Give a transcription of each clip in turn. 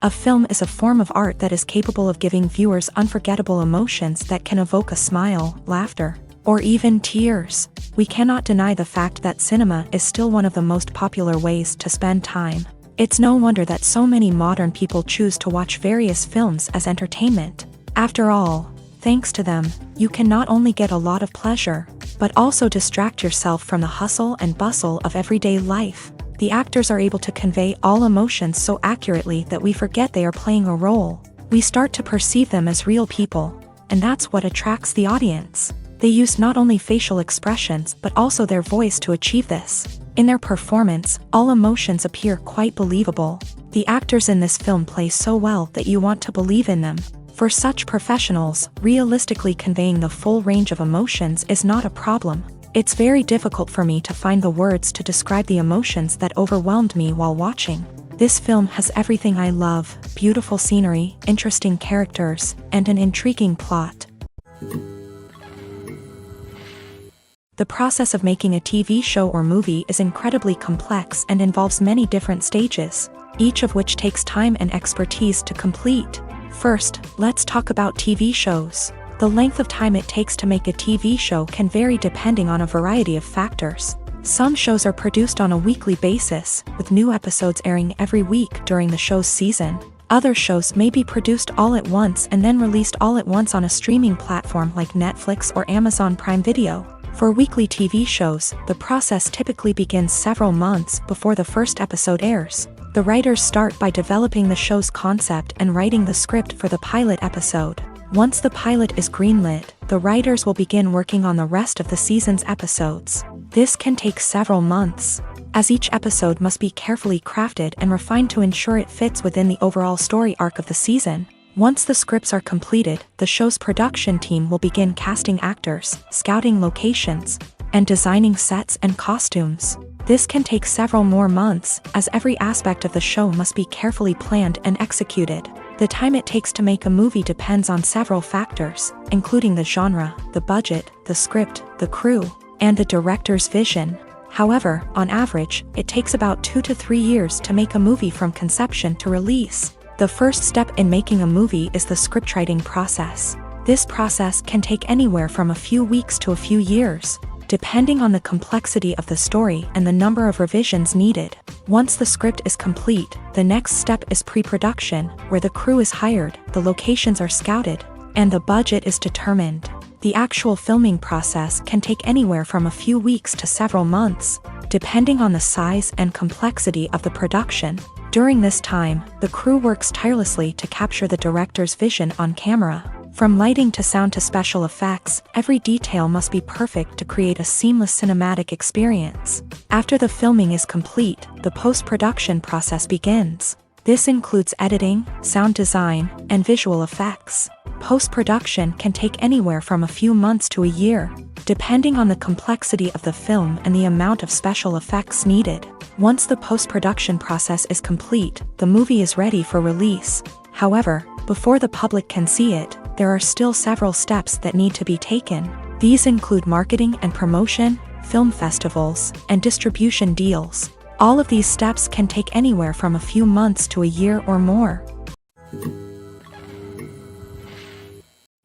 A film is a form of art that is capable of giving viewers unforgettable emotions that can evoke a smile, laughter, or even tears. We cannot deny the fact that cinema is still one of the most popular ways to spend time. It's no wonder that so many modern people choose to watch various films as entertainment. After all, thanks to them, you can not only get a lot of pleasure, but also distract yourself from the hustle and bustle of everyday life. The actors are able to convey all emotions so accurately that we forget they are playing a role. We start to perceive them as real people, and that's what attracts the audience. They use not only facial expressions but also their voice to achieve this. In their performance, all emotions appear quite believable. The actors in this film play so well that you want to believe in them. For such professionals, realistically conveying the full range of emotions is not a problem. It's very difficult for me to find the words to describe the emotions that overwhelmed me while watching. This film has everything I love: beautiful scenery, interesting characters, and an intriguing plot. The process of making a TV show or movie is incredibly complex and involves many different stages, each of which takes time and expertise to complete. First, let's talk about TV shows. The length of time it takes to make a TV show can vary depending on a variety of factors. Some shows are produced on a weekly basis, with new episodes airing every week during the show's season. Other shows may be produced all at once and then released all at once on a streaming platform like Netflix or Amazon Prime Video. For weekly TV shows, the process typically begins several months before the first episode airs. The writers start by developing the show's concept and writing the script for the pilot episode. Once the pilot is greenlit, the writers will begin working on the rest of the season's episodes. This can take several months, as each episode must be carefully crafted and refined to ensure it fits within the overall story arc of the season. Once the scripts are completed, the show's production team will begin casting actors, scouting locations, and designing sets and costumes. This can take several more months, as every aspect of the show must be carefully planned and executed. The time it takes to make a movie depends on several factors, including the genre, the budget, the script, the crew, and the director's vision. However, on average, it takes about 2 to 3 years to make a movie from conception to release. The first step in making a movie is the scriptwriting process. This process can take anywhere from a few weeks to a few years, depending on the complexity of the story and the number of revisions needed. Once the script is complete, the next step is pre-production, where the crew is hired, the locations are scouted, and the budget is determined. The actual filming process can take anywhere from a few weeks to several months, depending on the size and complexity of the production. During this time, the crew works tirelessly to capture the director's vision on camera. From lighting to sound to special effects, every detail must be perfect to create a seamless cinematic experience. After the filming is complete, the post-production process begins. This includes editing, sound design, and visual effects. Post-production can take anywhere from a few months to a year, depending on the complexity of the film and the amount of special effects needed. Once the post-production process is complete, the movie is ready for release. However, before the public can see it, there are still several steps that need to be taken. These include marketing and promotion, film festivals, and distribution deals. All of these steps can take anywhere from a few months to a year or more.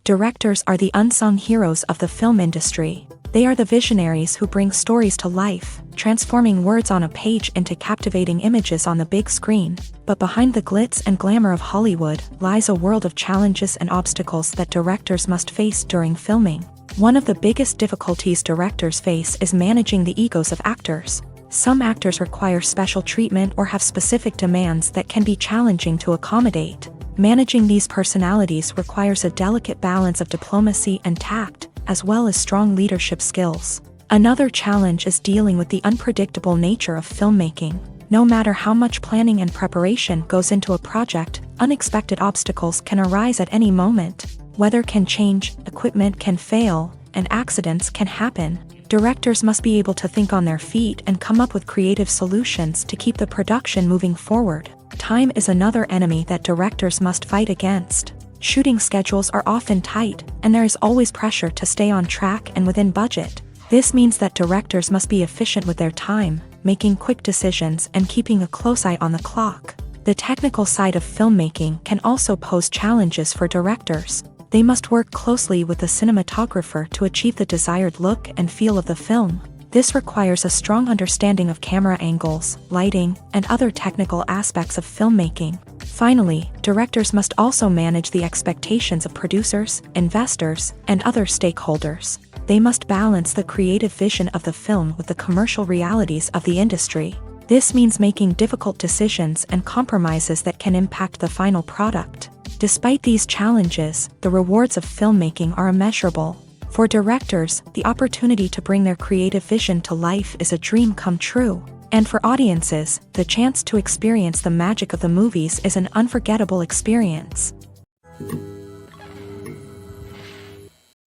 Directors are the unsung heroes of the film industry. They are the visionaries who bring stories to life, transforming words on a page into captivating images on the big screen. But behind the glitz and glamour of Hollywood lies a world of challenges and obstacles that directors must face during filming. One of the biggest difficulties directors face is managing the egos of actors. Some actors require special treatment or have specific demands that can be challenging to accommodate. Managing these personalities requires a delicate balance of diplomacy and tact, as well as strong leadership skills. Another challenge is dealing with the unpredictable nature of filmmaking. No matter how much planning and preparation goes into a project, unexpected obstacles can arise at any moment. Weather can change, equipment can fail, and accidents can happen. Directors must be able to think on their feet and come up with creative solutions to keep the production moving forward. Time is another enemy that directors must fight against. Shooting schedules are often tight, and there is always pressure to stay on track and within budget. This means that directors must be efficient with their time, making quick decisions and keeping a close eye on the clock. The technical side of filmmaking can also pose challenges for directors. They must work closely with the cinematographer to achieve the desired look and feel of the film. This requires a strong understanding of camera angles, lighting, and other technical aspects of filmmaking. Finally, directors must also manage the expectations of producers, investors, and other stakeholders. They must balance the creative vision of the film with the commercial realities of the industry. This means making difficult decisions and compromises that can impact the final product. Despite these challenges, the rewards of filmmaking are immeasurable. For directors, the opportunity to bring their creative vision to life is a dream come true. And for audiences, the chance to experience the magic of the movies is an unforgettable experience.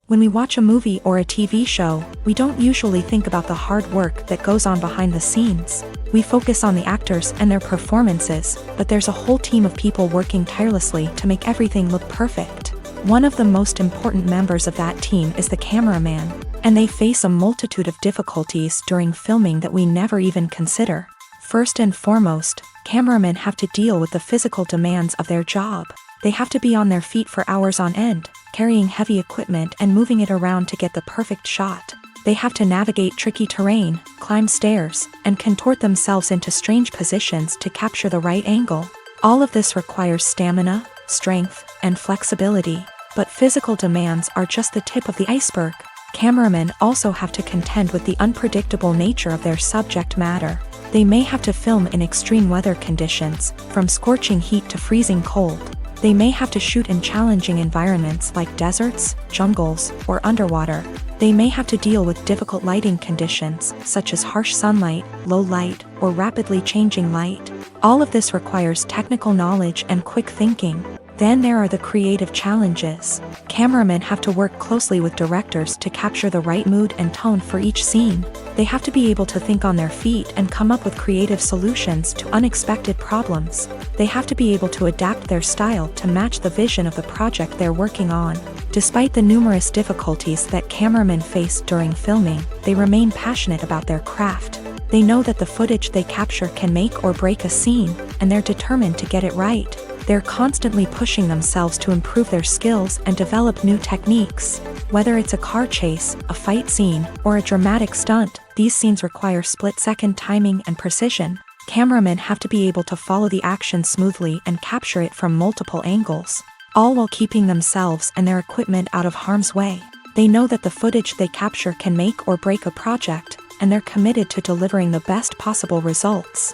When we watch a movie or a TV show, we don't usually think about the hard work that goes on behind the scenes. We focus on the actors and their performances, but there's a whole team of people working tirelessly to make everything look perfect. One of the most important members of that team is the cameraman, and they face a multitude of difficulties during filming that we never even consider. First and foremost, cameramen have to deal with the physical demands of their job. They have to be on their feet for hours on end, carrying heavy equipment and moving it around to get the perfect shot. They have to navigate tricky terrain, climb stairs, and contort themselves into strange positions to capture the right angle. All of this requires stamina, strength, and flexibility. But physical demands are just the tip of the iceberg. Cameramen also have to contend with the unpredictable nature of their subject matter. They may have to film in extreme weather conditions, from scorching heat to freezing cold. They may have to shoot in challenging environments like deserts, jungles, or underwater. They may have to deal with difficult lighting conditions, such as harsh sunlight, low light, or rapidly changing light. All of this requires technical knowledge and quick thinking. Then there are the creative challenges. Cameramen have to work closely with directors to capture the right mood and tone for each scene. They have to be able to think on their feet and come up with creative solutions to unexpected problems. They have to be able to adapt their style to match the vision of the project they're working on. Despite the numerous difficulties that cameramen face during filming, they remain passionate about their craft. They know that the footage they capture can make or break a scene, and they're determined to get it right. They're constantly pushing themselves to improve their skills and develop new techniques. Whether it's a car chase, a fight scene, or a dramatic stunt, these scenes require split-second timing and precision. Cameramen have to be able to follow the action smoothly and capture it from multiple angles, all while keeping themselves and their equipment out of harm's way. They know that the footage they capture can make or break a project, and they're committed to delivering the best possible results.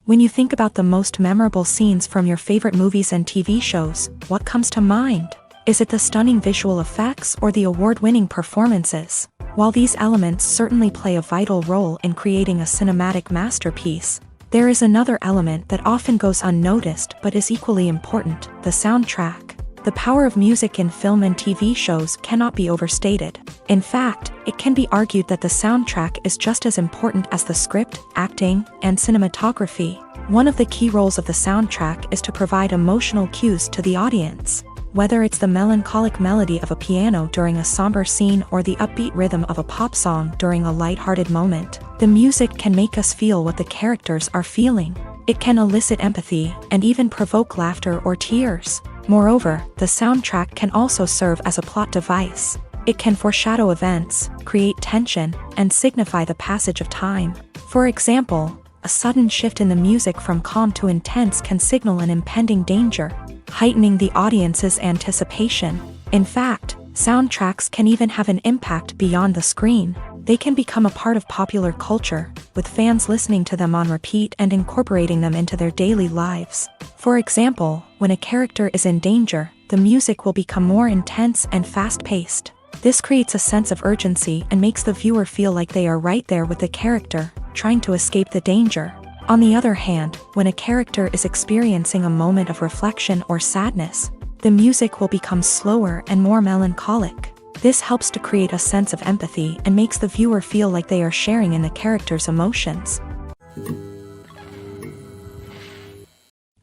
When you think about the most memorable scenes from your favorite movies and TV shows, what comes to mind? Is it the stunning visual effects or the award-winning performances? While these elements certainly play a vital role in creating a cinematic masterpiece, there is another element that often goes unnoticed but is equally important: the soundtrack. The power of music in film and TV shows cannot be overstated. In fact, it can be argued that the soundtrack is just as important as the script, acting, and cinematography. One of the key roles of the soundtrack is to provide emotional cues to the audience. Whether it's the melancholic melody of a piano during a somber scene or the upbeat rhythm of a pop song during a light-hearted moment, the music can make us feel what the characters are feeling. It can elicit empathy and even provoke laughter or tears. Moreover, the soundtrack can also serve as a plot device. It can foreshadow events, create tension, and signify the passage of time. For example, a sudden shift in the music from calm to intense can signal an impending danger, heightening the audience's anticipation. In fact, soundtracks can even have an impact beyond the screen. They can become a part of popular culture, with fans listening to them on repeat and incorporating them into their daily lives. For example, when a character is in danger, the music will become more intense and fast-paced. This creates a sense of urgency and makes the viewer feel like they are right there with the character, trying to escape the danger. On the other hand, when a character is experiencing a moment of reflection or sadness, the music will become slower and more melancholic. This helps to create a sense of empathy and makes the viewer feel like they are sharing in the character's emotions.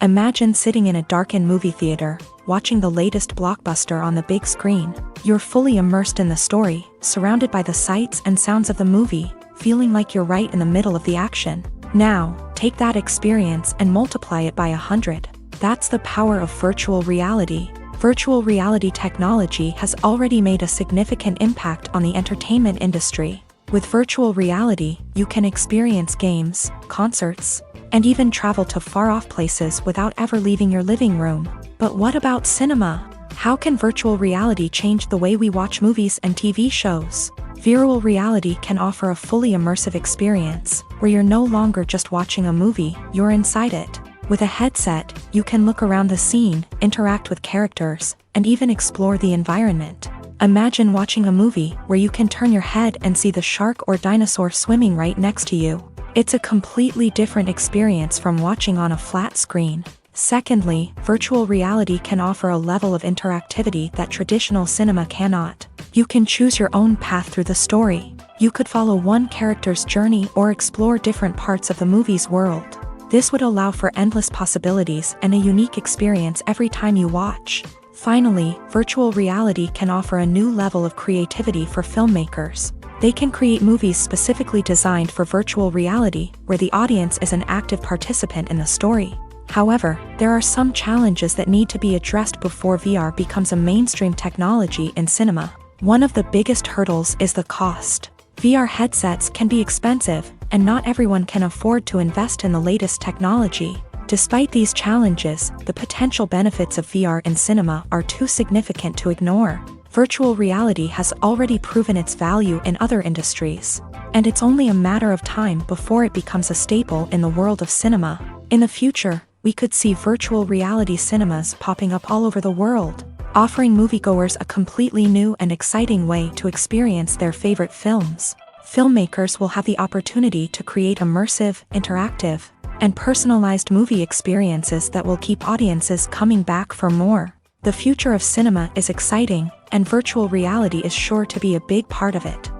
Imagine sitting in a darkened movie theater, watching the latest blockbuster on the big screen. You're fully immersed in the story, surrounded by the sights and sounds of the movie, feeling like you're right in the middle of the action. Now, take that experience and multiply it by 100. That's the power of virtual reality. Virtual reality technology has already made a significant impact on the entertainment industry. With virtual reality, you can experience games, concerts, and even travel to far-off places without ever leaving your living room. But what about cinema? How can virtual reality change the way we watch movies and TV shows? Virtual reality can offer a fully immersive experience, where you're no longer just watching a movie, you're inside it. With a headset, you can look around the scene, interact with characters, and even explore the environment. Imagine watching a movie where you can turn your head and see the shark or dinosaur swimming right next to you. It's a completely different experience from watching on a flat screen. Secondly, virtual reality can offer a level of interactivity that traditional cinema cannot. You can choose your own path through the story. You could follow one character's journey or explore different parts of the movie's world. This would allow for endless possibilities and a unique experience every time you watch. Finally, virtual reality can offer a new level of creativity for filmmakers. They can create movies specifically designed for virtual reality, where the audience is an active participant in the story. However, there are some challenges that need to be addressed before VR becomes a mainstream technology in cinema. One of the biggest hurdles is the cost. VR headsets can be expensive, and not everyone can afford to invest in the latest technology. Despite these challenges, the potential benefits of VR in cinema are too significant to ignore. Virtual reality has already proven its value in other industries, and it's only a matter of time before it becomes a staple in the world of cinema. In the future, we could see virtual reality cinemas popping up all over the world, offering moviegoers a completely new and exciting way to experience their favorite films. Filmmakers will have the opportunity to create immersive, interactive, and personalized movie experiences that will keep audiences coming back for more. The future of cinema is exciting, and virtual reality is sure to be a big part of it.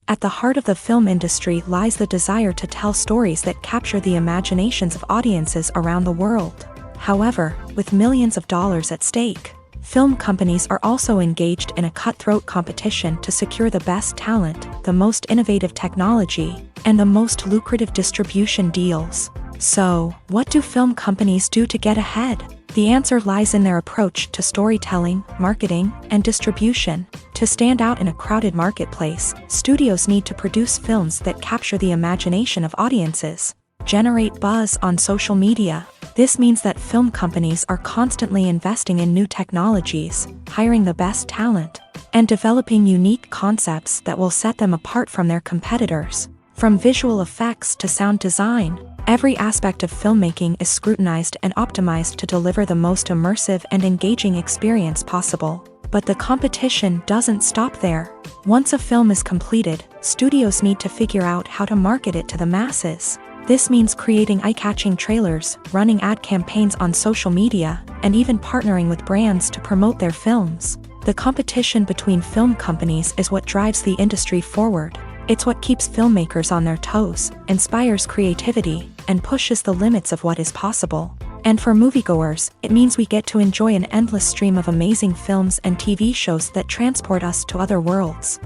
At the heart of the film industry lies the desire to tell stories that capture the imaginations of audiences around the world. However, with millions of dollars at stake, film companies are also engaged in a cutthroat competition to secure the best talent, the most innovative technology, and the most lucrative distribution deals. So, what do film companies do to get ahead? The answer lies in their approach to storytelling, marketing, and distribution. To stand out in a crowded marketplace, studios need to produce films that capture the imagination of audiences, generate buzz on social media. This means that film companies are constantly investing in new technologies, hiring the best talent, and developing unique concepts that will set them apart from their competitors. From visual effects to sound design, every aspect of filmmaking is scrutinized and optimized to deliver the most immersive and engaging experience possible. But the competition doesn't stop there. Once a film is completed, studios need to figure out how to market it to the masses. This means creating eye-catching trailers, running ad campaigns on social media, and even partnering with brands to promote their films. The competition between film companies is what drives the industry forward. It's what keeps filmmakers on their toes, inspires creativity, and pushes the limits of what is possible. And for moviegoers, it means we get to enjoy an endless stream of amazing films and TV shows that transport us to other worlds.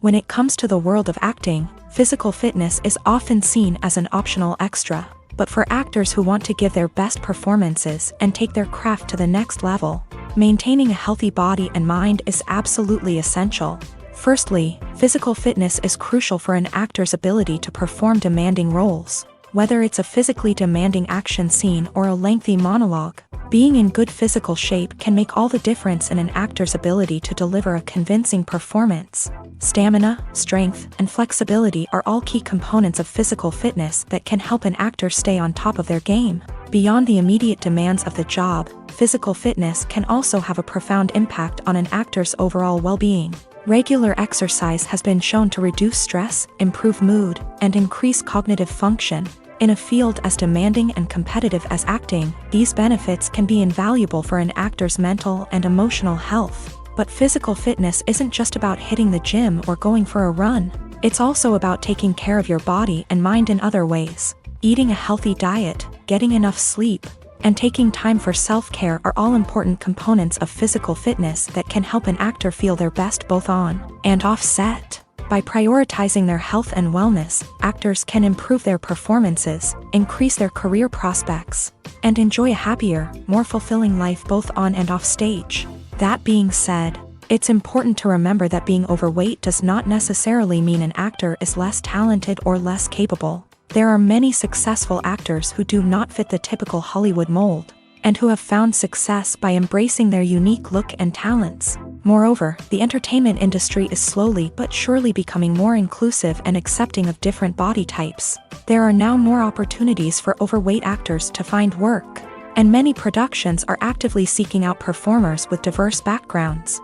When it comes to the world of acting, physical fitness is often seen as an optional extra. But for actors who want to give their best performances and take their craft to the next level, maintaining a healthy body and mind is absolutely essential. Firstly, physical fitness is crucial for an actor's ability to perform demanding roles. Whether it's a physically demanding action scene or a lengthy monologue, being in good physical shape can make all the difference in an actor's ability to deliver a convincing performance. Stamina, strength, and flexibility are all key components of physical fitness that can help an actor stay on top of their game. Beyond the immediate demands of the job, physical fitness can also have a profound impact on an actor's overall well-being. Regular exercise has been shown to reduce stress, improve mood, and increase cognitive function. In a field as demanding and competitive as acting, these benefits can be invaluable for an actor's mental and emotional health. But physical fitness isn't just about hitting the gym or going for a run. It's also about taking care of your body and mind in other ways. Eating a healthy diet, getting enough sleep, and taking time for self-care are all important components of physical fitness that can help an actor feel their best both on and off set. By prioritizing their health and wellness, actors can improve their performances, increase their career prospects, and enjoy a happier, more fulfilling life both on and off stage. That being said, it's important to remember that being overweight does not necessarily mean an actor is less talented or less capable. There are many successful actors who do not fit the typical Hollywood mold, and who have found success by embracing their unique look and talents. Moreover, the entertainment industry is slowly but surely becoming more inclusive and accepting of different body types. There are now more opportunities for overweight actors to find work, and many productions are actively seeking out performers with diverse backgrounds.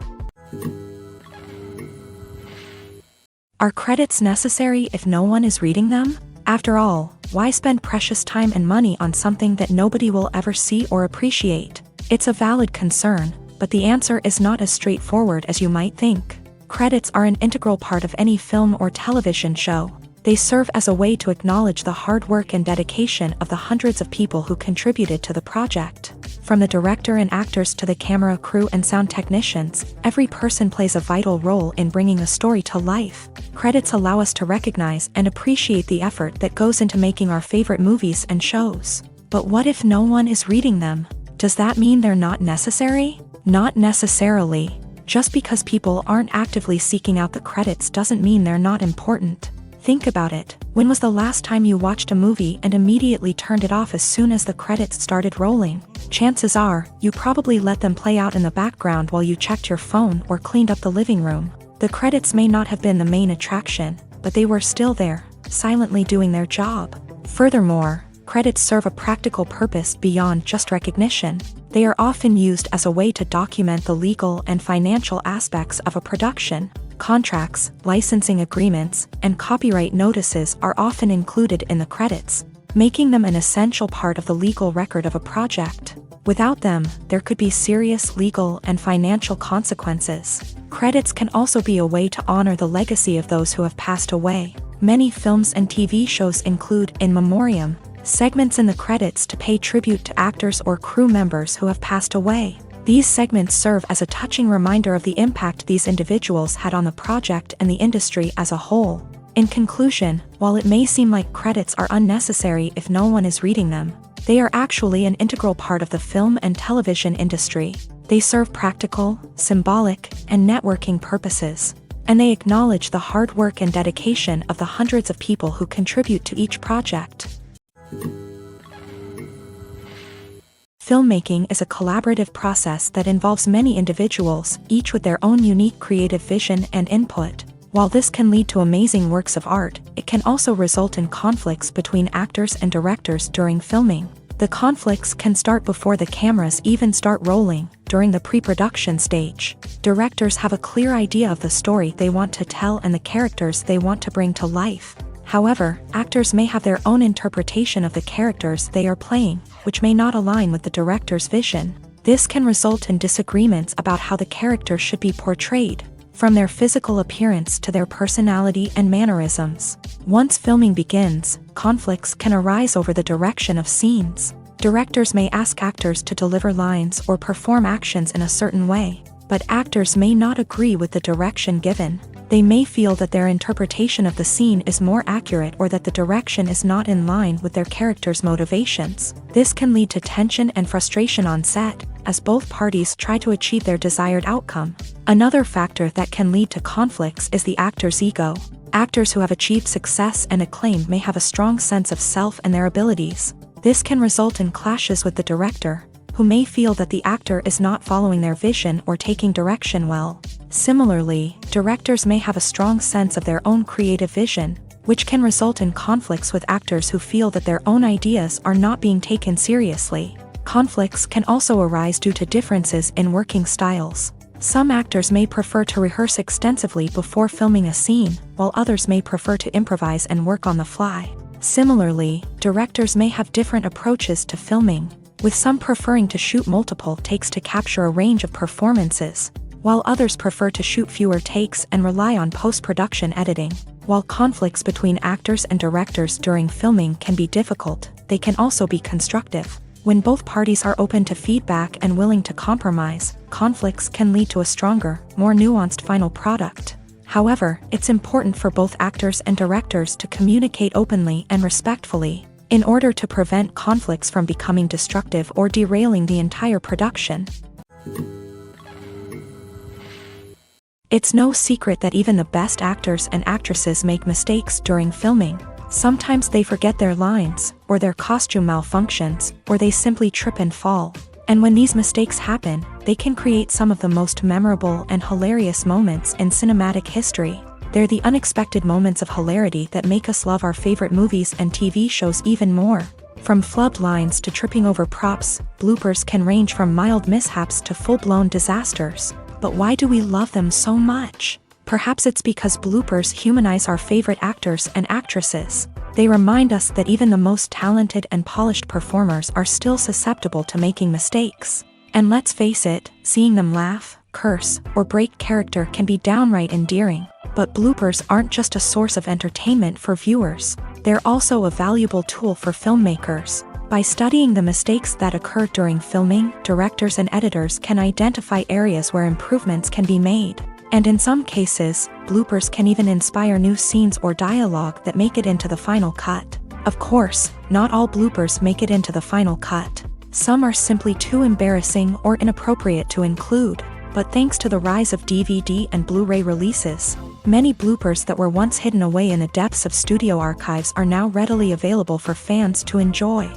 Are credits necessary if no one is reading them? After all, why spend precious time and money on something that nobody will ever see or appreciate? It's a valid concern, but the answer is not as straightforward as you might think. Credits are an integral part of any film or television show. They serve as a way to acknowledge the hard work and dedication of the hundreds of people who contributed to the project. From the director and actors to the camera crew and sound technicians, every person plays a vital role in bringing a story to life. Credits allow us to recognize and appreciate the effort that goes into making our favorite movies and shows. But what if no one is reading them? Does that mean they're not necessary? Not necessarily. Just because people aren't actively seeking out the credits doesn't mean they're not important. Think about it. When was the last time you watched a movie and immediately turned it off as soon as the credits started rolling? Chances are, you probably let them play out in the background while you checked your phone or cleaned up the living room. The credits may not have been the main attraction, but they were still there, silently doing their job. Furthermore, credits serve a practical purpose beyond just recognition. They are often used as a way to document the legal and financial aspects of a production. Contracts, licensing agreements, and copyright notices are often included in the credits, making them an essential part of the legal record of a project. Without them, there could be serious legal and financial consequences. Credits can also be a way to honor the legacy of those who have passed away. Many films and TV shows include in memoriam segments in the credits to pay tribute to actors or crew members who have passed away. These segments serve as a touching reminder of the impact these individuals had on the project and the industry as a whole. In conclusion, while it may seem like credits are unnecessary if no one is reading them, they are actually an integral part of the film and television industry. They serve practical, symbolic, and networking purposes, and they acknowledge the hard work and dedication of the hundreds of people who contribute to each project. Filmmaking is a collaborative process that involves many individuals, each with their own unique creative vision and input. While this can lead to amazing works of art, it can also result in conflicts between actors and directors during filming. The conflicts can start before the cameras even start rolling, during the pre-production stage. Directors have a clear idea of the story they want to tell and the characters they want to bring to life. However, actors may have their own interpretation of the characters they are playing, which may not align with the director's vision. This can result in disagreements about how the character should be portrayed, from their physical appearance to their personality and mannerisms. Once filming begins, conflicts can arise over the direction of scenes. Directors may ask actors to deliver lines or perform actions in a certain way, but actors may not agree with the direction given. They may feel that their interpretation of the scene is more accurate or that the direction is not in line with their character's motivations. This can lead to tension and frustration on set, as both parties try to achieve their desired outcome. Another factor that can lead to conflicts is the actor's ego. Actors who have achieved success and acclaim may have a strong sense of self and their abilities. This can result in clashes with the director, who may feel that the actor is not following their vision or taking direction well. Similarly, directors may have a strong sense of their own creative vision, which can result in conflicts with actors who feel that their own ideas are not being taken seriously. Conflicts can also arise due to differences in working styles. Some actors may prefer to rehearse extensively before filming a scene, while others may prefer to improvise and work on the fly. Similarly, directors may have different approaches to filming, with some preferring to shoot multiple takes to capture a range of performances, while others prefer to shoot fewer takes and rely on post-production editing. While conflicts between actors and directors during filming can be difficult, they can also be constructive. When both parties are open to feedback and willing to compromise, conflicts can lead to a stronger, more nuanced final product. However, it's important for both actors and directors to communicate openly and respectfully, in order to prevent conflicts from becoming destructive or derailing the entire production. It's no secret that even the best actors and actresses make mistakes during filming. Sometimes they forget their lines, or their costume malfunctions, or they simply trip and fall. And when these mistakes happen, they can create some of the most memorable and hilarious moments in cinematic history. They're the unexpected moments of hilarity that make us love our favorite movies and TV shows even more. From flubbed lines to tripping over props, bloopers can range from mild mishaps to full-blown disasters. But why do we love them so much? Perhaps it's because bloopers humanize our favorite actors and actresses. They remind us that even the most talented and polished performers are still susceptible to making mistakes. And let's face it, seeing them laugh, curse, or break character can be downright endearing. But bloopers aren't just a source of entertainment for viewers. They're also a valuable tool for filmmakers. By studying the mistakes that occur during filming, directors and editors can identify areas where improvements can be made. And in some cases, bloopers can even inspire new scenes or dialogue that make it into the final cut. Of course, not all bloopers make it into the final cut. Some are simply too embarrassing or inappropriate to include. But thanks to the rise of DVD and Blu-ray releases, many bloopers that were once hidden away in the depths of studio archives are now readily available for fans to enjoy.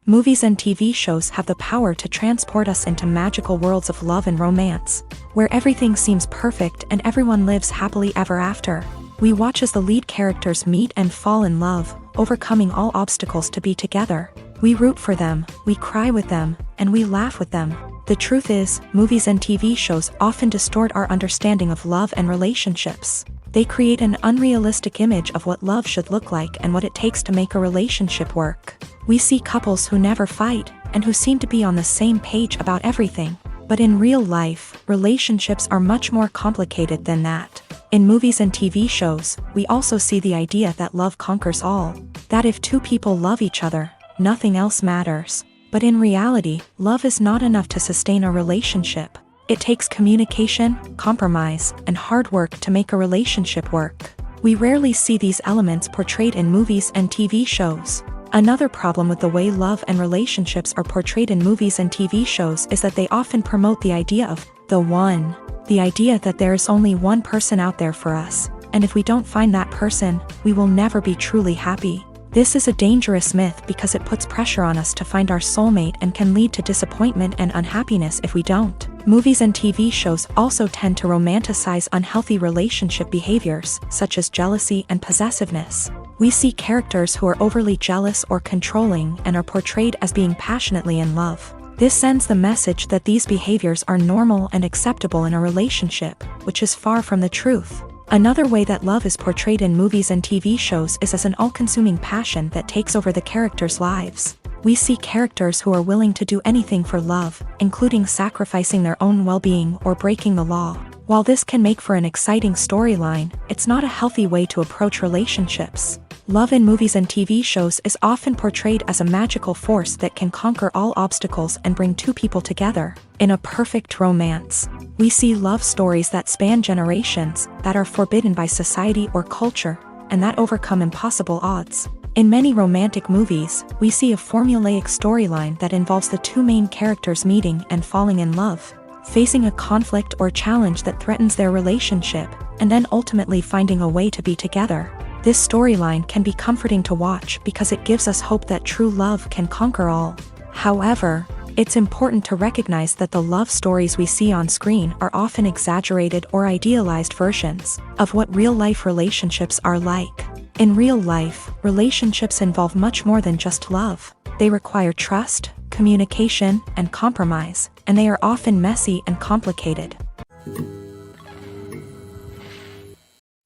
Movies and TV shows have the power to transport us into magical worlds of love and romance, where everything seems perfect and everyone lives happily ever after. We watch as the lead characters meet and fall in love, overcoming all obstacles to be together. We root for them, we cry with them, and we laugh with them. The truth is, movies and TV shows often distort our understanding of love and relationships. They create an unrealistic image of what love should look like and what it takes to make a relationship work. We see couples who never fight, and who seem to be on the same page about everything. But in real life, relationships are much more complicated than that. In movies and TV shows, we also see the idea that love conquers all. That if two people love each other, nothing else matters. But in reality, love is not enough to sustain a relationship. It takes communication, compromise, and hard work to make a relationship work. We rarely see these elements portrayed in movies and TV shows. Another problem with the way love and relationships are portrayed in movies and TV shows is that they often promote the idea of the one. The idea that there is only one person out there for us, and if we don't find that person, we will never be truly happy. This is a dangerous myth because it puts pressure on us to find our soulmate and can lead to disappointment and unhappiness if we don't. Movies and TV shows also tend to romanticize unhealthy relationship behaviors, such as jealousy and possessiveness. We see characters who are overly jealous or controlling and are portrayed as being passionately in love. This sends the message that these behaviors are normal and acceptable in a relationship, which is far from the truth. Another way that love is portrayed in movies and TV shows is as an all-consuming passion that takes over the characters' lives. We see characters who are willing to do anything for love, including sacrificing their own well-being or breaking the law. While this can make for an exciting storyline, it's not a healthy way to approach relationships. Love in movies and TV shows is often portrayed as a magical force that can conquer all obstacles and bring two people together in a perfect romance. We see love stories that span generations, that are forbidden by society or culture, and that overcome impossible odds. In many romantic movies, we see a formulaic storyline that involves the two main characters meeting and falling in love, facing a conflict or challenge that threatens their relationship, and then ultimately finding a way to be together. This storyline can be comforting to watch because it gives us hope that true love can conquer all. However, it's important to recognize that the love stories we see on screen are often exaggerated or idealized versions of what real-life relationships are like. In real life, relationships involve much more than just love. They require trust, communication, and compromise, and they are often messy and complicated.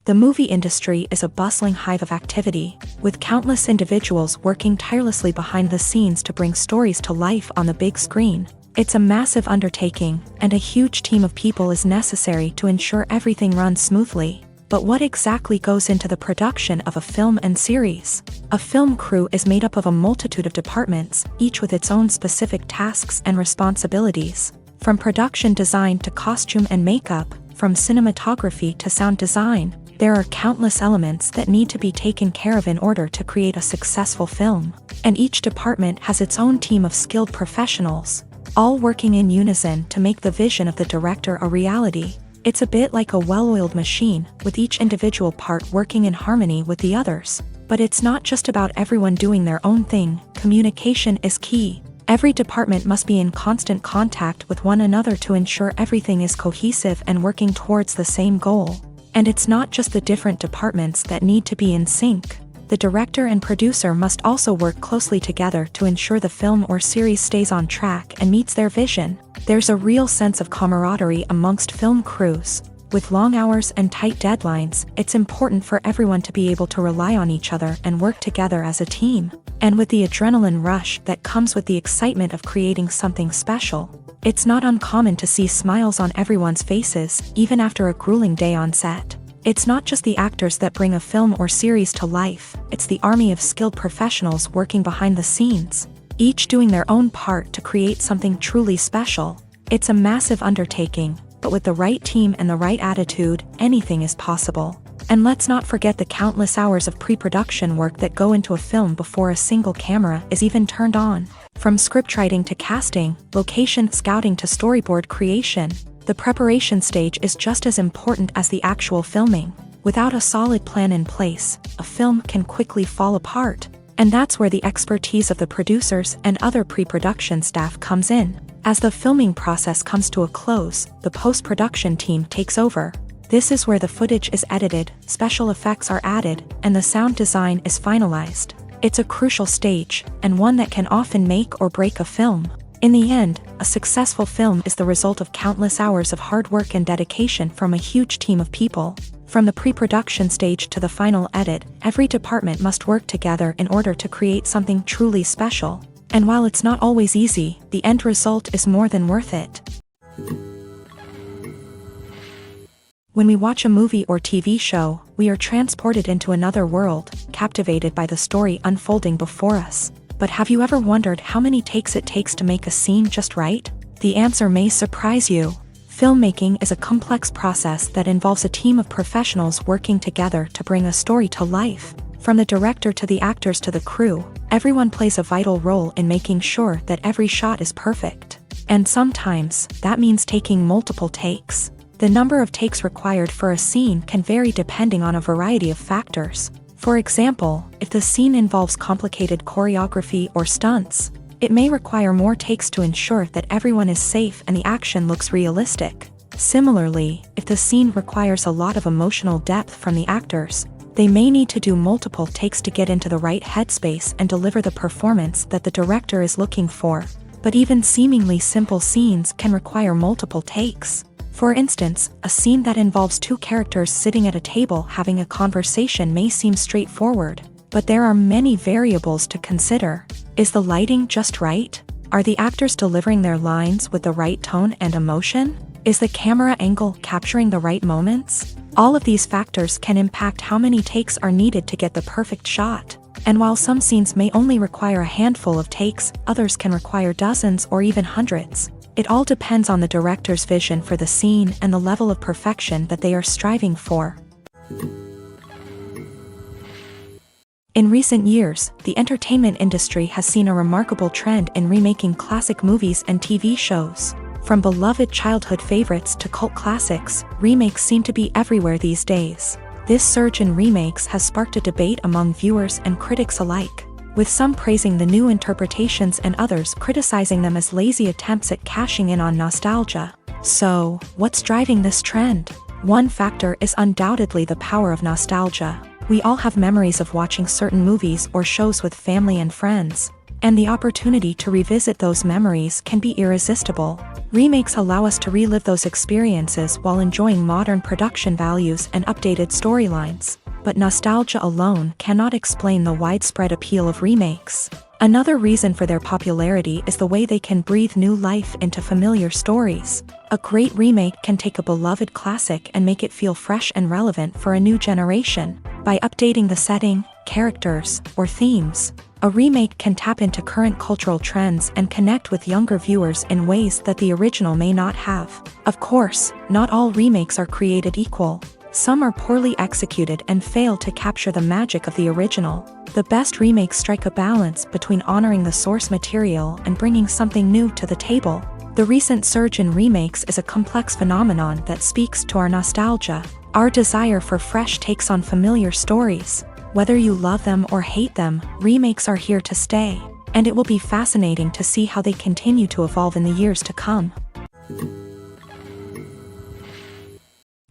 The movie industry is a bustling hive of activity, with countless individuals working tirelessly behind the scenes to bring stories to life on the big screen. It's a massive undertaking, and a huge team of people is necessary to ensure everything runs smoothly. But what exactly goes into the production of a film and series? A film crew is made up of a multitude of departments, each with its own specific tasks and responsibilities. From production design to costume and makeup, from cinematography to sound design, there are countless elements that need to be taken care of in order to create a successful film. And each department has its own team of skilled professionals, all working in unison to make the vision of the director a reality. It's a bit like a well-oiled machine, with each individual part working in harmony with the others. But it's not just about everyone doing their own thing. Communication is key. Every department must be in constant contact with one another to ensure everything is cohesive and working towards the same goal. And it's not just the different departments that need to be in sync. The director and producer must also work closely together to ensure the film or series stays on track and meets their vision. There's a real sense of camaraderie amongst film crews. With long hours and tight deadlines, it's important for everyone to be able to rely on each other and work together as a team. And with the adrenaline rush that comes with the excitement of creating something special, it's not uncommon to see smiles on everyone's faces, even after a grueling day on set. It's not just the actors that bring a film or series to life, it's the army of skilled professionals working behind the scenes, each doing their own part to create something truly special. It's a massive undertaking, but with the right team and the right attitude, anything is possible. And let's not forget the countless hours of pre-production work that go into a film before a single camera is even turned on. From scriptwriting to casting, location scouting to storyboard creation, the preparation stage is just as important as the actual filming. Without a solid plan in place, a film can quickly fall apart. And that's where the expertise of the producers and other pre-production staff comes in. As the filming process comes to a close, the post-production team takes over. This is where the footage is edited, special effects are added, and the sound design is finalized. It's a crucial stage, and one that can often make or break a film. In the end, a successful film is the result of countless hours of hard work and dedication from a huge team of people. From the pre-production stage to the final edit, every department must work together in order to create something truly special. And while it's not always easy, the end result is more than worth it. When we watch a movie or TV show, we are transported into another world, captivated by the story unfolding before us. But have you ever wondered how many takes it takes to make a scene just right? The answer may surprise you. Filmmaking is a complex process that involves a team of professionals working together to bring a story to life. From the director to the actors to the crew, everyone plays a vital role in making sure that every shot is perfect. And sometimes, that means taking multiple takes. The number of takes required for a scene can vary depending on a variety of factors. For example, if the scene involves complicated choreography or stunts, it may require more takes to ensure that everyone is safe and the action looks realistic. Similarly, if the scene requires a lot of emotional depth from the actors, they may need to do multiple takes to get into the right headspace and deliver the performance that the director is looking for. But even seemingly simple scenes can require multiple takes. For instance, a scene that involves two characters sitting at a table having a conversation may seem straightforward, but there are many variables to consider. Is the lighting just right? Are the actors delivering their lines with the right tone and emotion? Is the camera angle capturing the right moments? All of these factors can impact how many takes are needed to get the perfect shot. And while some scenes may only require a handful of takes, others can require dozens or even hundreds. It all depends on the director's vision for the scene and the level of perfection that they are striving for. In recent years, the entertainment industry has seen a remarkable trend in remaking classic movies and TV shows. From beloved childhood favorites to cult classics, remakes seem to be everywhere these days. This surge in remakes has sparked a debate among viewers and critics alike, with some praising the new interpretations and others criticizing them as lazy attempts at cashing in on nostalgia. So, what's driving this trend? One factor is undoubtedly the power of nostalgia. We all have memories of watching certain movies or shows with family and friends, and the opportunity to revisit those memories can be irresistible. Remakes allow us to relive those experiences while enjoying modern production values and updated storylines. But nostalgia alone cannot explain the widespread appeal of remakes. Another reason for their popularity is the way they can breathe new life into familiar stories. A great remake can take a beloved classic and make it feel fresh and relevant for a new generation. By updating the setting, characters, or themes, a remake can tap into current cultural trends and connect with younger viewers in ways that the original may not have. Of course, not all remakes are created equal. Some are poorly executed and fail to capture the magic of the original. The best remakes strike a balance between honoring the source material and bringing something new to the table. The recent surge in remakes is a complex phenomenon that speaks to our nostalgia, our desire for fresh takes on familiar stories. Whether you love them or hate them, remakes are here to stay, and it will be fascinating to see how they continue to evolve in the years to come.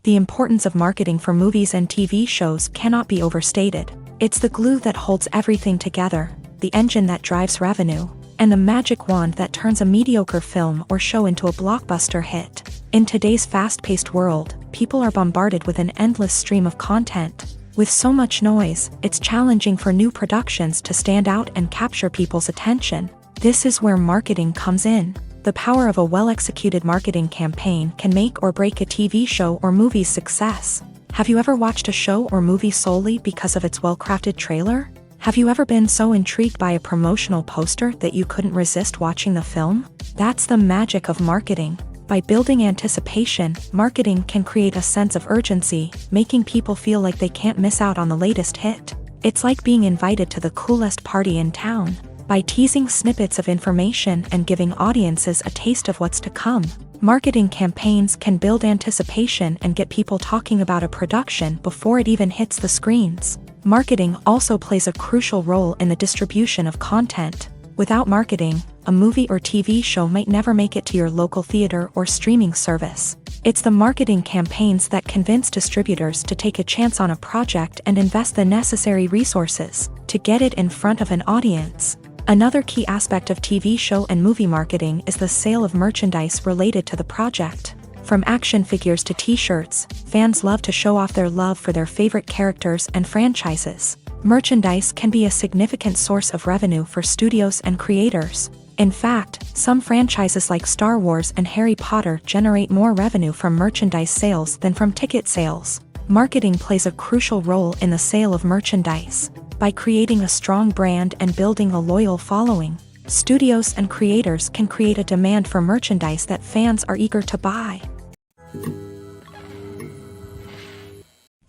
The importance of marketing for movies and TV shows cannot be overstated. It's the glue that holds everything together, the engine that drives revenue, and the magic wand that turns a mediocre film or show into a blockbuster hit. In today's fast-paced world, people are bombarded with an endless stream of content. With so much noise, it's challenging for new productions to stand out and capture people's attention. This is where marketing comes in. The power of a well-executed marketing campaign can make or break a TV show or movie's success. Have you ever watched a show or movie solely because of its well-crafted trailer? Have you ever been so intrigued by a promotional poster that you couldn't resist watching the film? That's the magic of marketing. By building anticipation, marketing can create a sense of urgency, making people feel like they can't miss out on the latest hit. It's like being invited to the coolest party in town. By teasing snippets of information and giving audiences a taste of what's to come, marketing campaigns can build anticipation and get people talking about a production before it even hits the screens. Marketing also plays a crucial role in the distribution of content. Without marketing, a movie or TV show might never make it to your local theater or streaming service. It's the marketing campaigns that convince distributors to take a chance on a project and invest the necessary resources to get it in front of an audience. Another key aspect of TV show and movie marketing is the sale of merchandise related to the project. From action figures to t-shirts, fans love to show off their love for their favorite characters and franchises. Merchandise can be a significant source of revenue for studios and creators. In fact, some franchises like Star Wars and Harry Potter generate more revenue from merchandise sales than from ticket sales. Marketing plays a crucial role in the sale of merchandise. By creating a strong brand and building a loyal following, studios and creators can create a demand for merchandise that fans are eager to buy.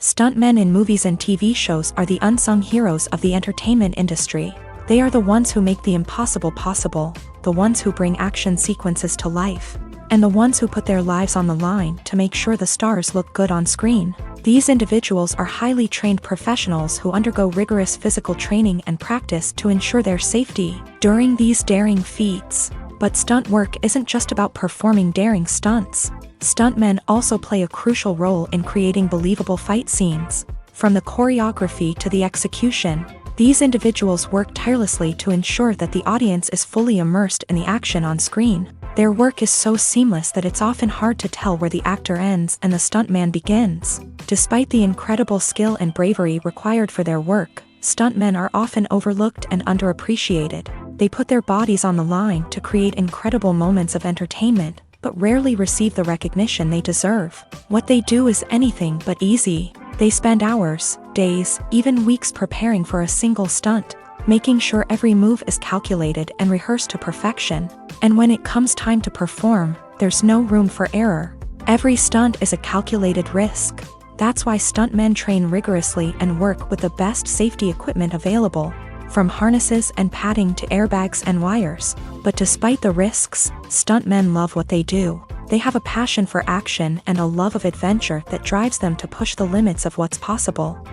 Stuntmen in movies and TV shows are the unsung heroes of the entertainment industry. They are the ones who make the impossible possible, the ones who bring action sequences to life, and the ones who put their lives on the line to make sure the stars look good on screen. These individuals are highly trained professionals who undergo rigorous physical training and practice to ensure their safety during these daring feats. But stunt work isn't just about performing daring stunts. Stuntmen also play a crucial role in creating believable fight scenes. From the choreography to the execution, these individuals work tirelessly to ensure that the audience is fully immersed in the action on screen. Their work is so seamless that it's often hard to tell where the actor ends and the stuntman begins. Despite the incredible skill and bravery required for their work, stuntmen are often overlooked and underappreciated. They put their bodies on the line to create incredible moments of entertainment, but rarely receive the recognition they deserve. What they do is anything but easy. They spend hours, days, even weeks preparing for a single stunt, making sure every move is calculated and rehearsed to perfection. And when it comes time to perform, there's no room for error. Every stunt is a calculated risk. That's why stuntmen train rigorously and work with the best safety equipment available, from harnesses and padding to airbags and wires. But despite the risks, stuntmen love what they do. They have a passion for action and a love of adventure that drives them to push the limits of what's possible.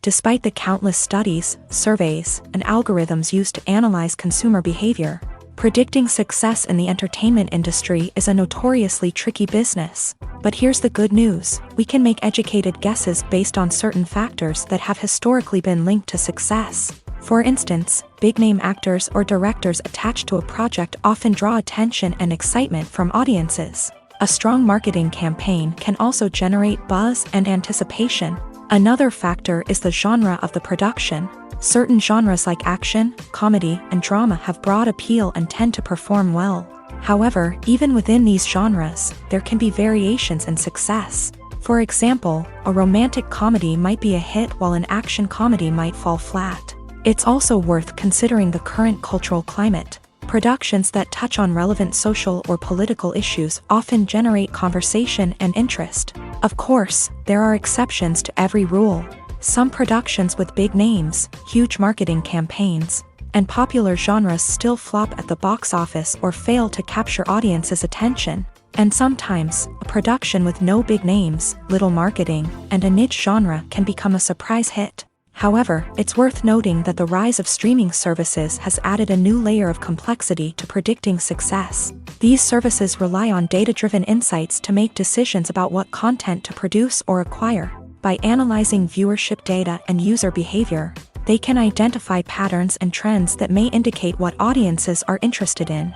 Despite the countless studies, surveys, and algorithms used to analyze consumer behavior, predicting success in the entertainment industry is a notoriously tricky business. But here's the good news: we can make educated guesses based on certain factors that have historically been linked to success. For instance, big-name actors or directors attached to a project often draw attention and excitement from audiences. A strong marketing campaign can also generate buzz and anticipation. Another factor is the genre of the production. Certain genres like action, comedy, and drama have broad appeal and tend to perform well. However, even within these genres, there can be variations in success. For example, a romantic comedy might be a hit while an action comedy might fall flat. It's also worth considering the current cultural climate. Productions that touch on relevant social or political issues often generate conversation and interest. Of course, there are exceptions to every rule. Some productions with big names, huge marketing campaigns, and popular genres still flop at the box office or fail to capture audiences' attention. And sometimes, a production with no big names, little marketing, and a niche genre can become a surprise hit. However, it's worth noting that the rise of streaming services has added a new layer of complexity to predicting success. These services rely on data-driven insights to make decisions about what content to produce or acquire. By analyzing viewership data and user behavior, they can identify patterns and trends that may indicate what audiences are interested in.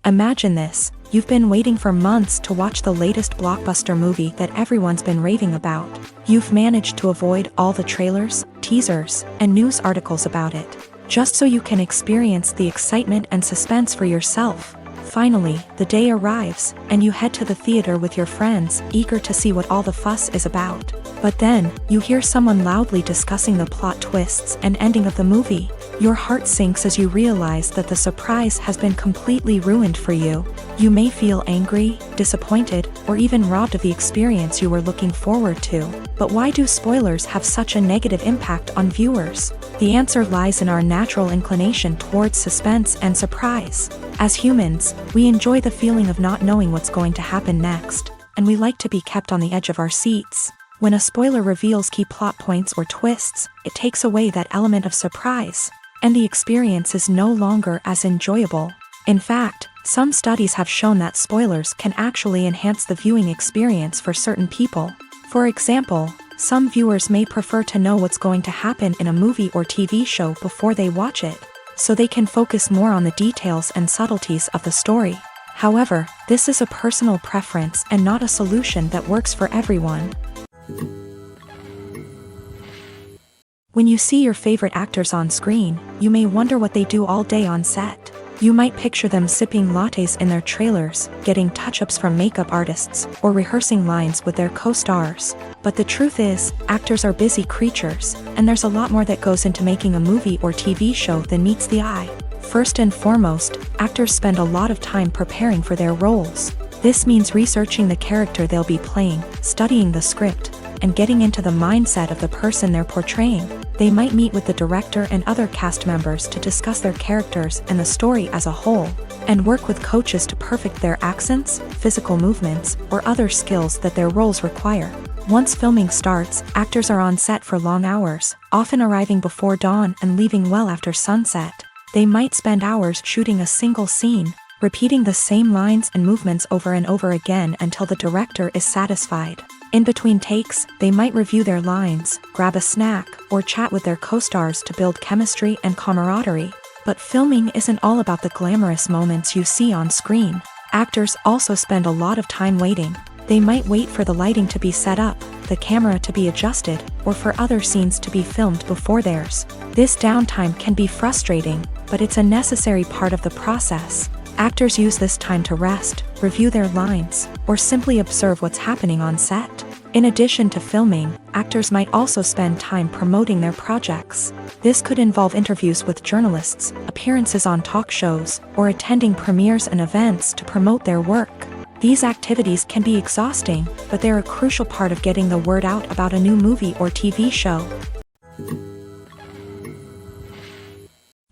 Imagine this: you've been waiting for months to watch the latest blockbuster movie that everyone's been raving about. You've managed to avoid all the trailers, teasers, and news articles about it, just so you can experience the excitement and suspense for yourself. Finally, the day arrives, and you head to the theater with your friends, eager to see what all the fuss is about. But then, you hear someone loudly discussing the plot twists and ending of the movie. Your heart sinks as you realize that the surprise has been completely ruined for you. You may feel angry, disappointed, or even robbed of the experience you were looking forward to. But why do spoilers have such a negative impact on viewers? The answer lies in our natural inclination towards suspense and surprise. As humans, we enjoy the feeling of not knowing what's going to happen next, and we like to be kept on the edge of our seats. When a spoiler reveals key plot points or twists, it takes away that element of surprise, and the experience is no longer as enjoyable. In fact, some studies have shown that spoilers can actually enhance the viewing experience for certain people. For example, some viewers may prefer to know what's going to happen in a movie or TV show before they watch it, so they can focus more on the details and subtleties of the story. However, this is a personal preference and not a solution that works for everyone. When you see your favorite actors on screen, you may wonder what they do all day on set. You might picture them sipping lattes in their trailers, getting touch-ups from makeup artists, or rehearsing lines with their co-stars. But the truth is, actors are busy creatures, and there's a lot more that goes into making a movie or TV show than meets the eye. First and foremost, actors spend a lot of time preparing for their roles. This means researching the character they'll be playing, studying the script, and getting into the mindset of the person they're portraying. They might meet with the director and other cast members to discuss their characters and the story as a whole, and work with coaches to perfect their accents, physical movements, or other skills that their roles require. Once filming starts, actors are on set for long hours, often arriving before dawn and leaving well after sunset. They might spend hours shooting a single scene, repeating the same lines and movements over and over again until the director is satisfied. In between takes, they might review their lines, grab a snack, or chat with their co-stars to build chemistry and camaraderie. But filming isn't all about the glamorous moments you see on screen. Actors also spend a lot of time waiting. They might wait for the lighting to be set up, the camera to be adjusted, or for other scenes to be filmed before theirs. This downtime can be frustrating, but it's a necessary part of the process. Actors use this time to rest, review their lines, or simply observe what's happening on set. In addition to filming, actors might also spend time promoting their projects. This could involve interviews with journalists, appearances on talk shows, or attending premieres and events to promote their work. These activities can be exhausting, but they're a crucial part of getting the word out about a new movie or TV show.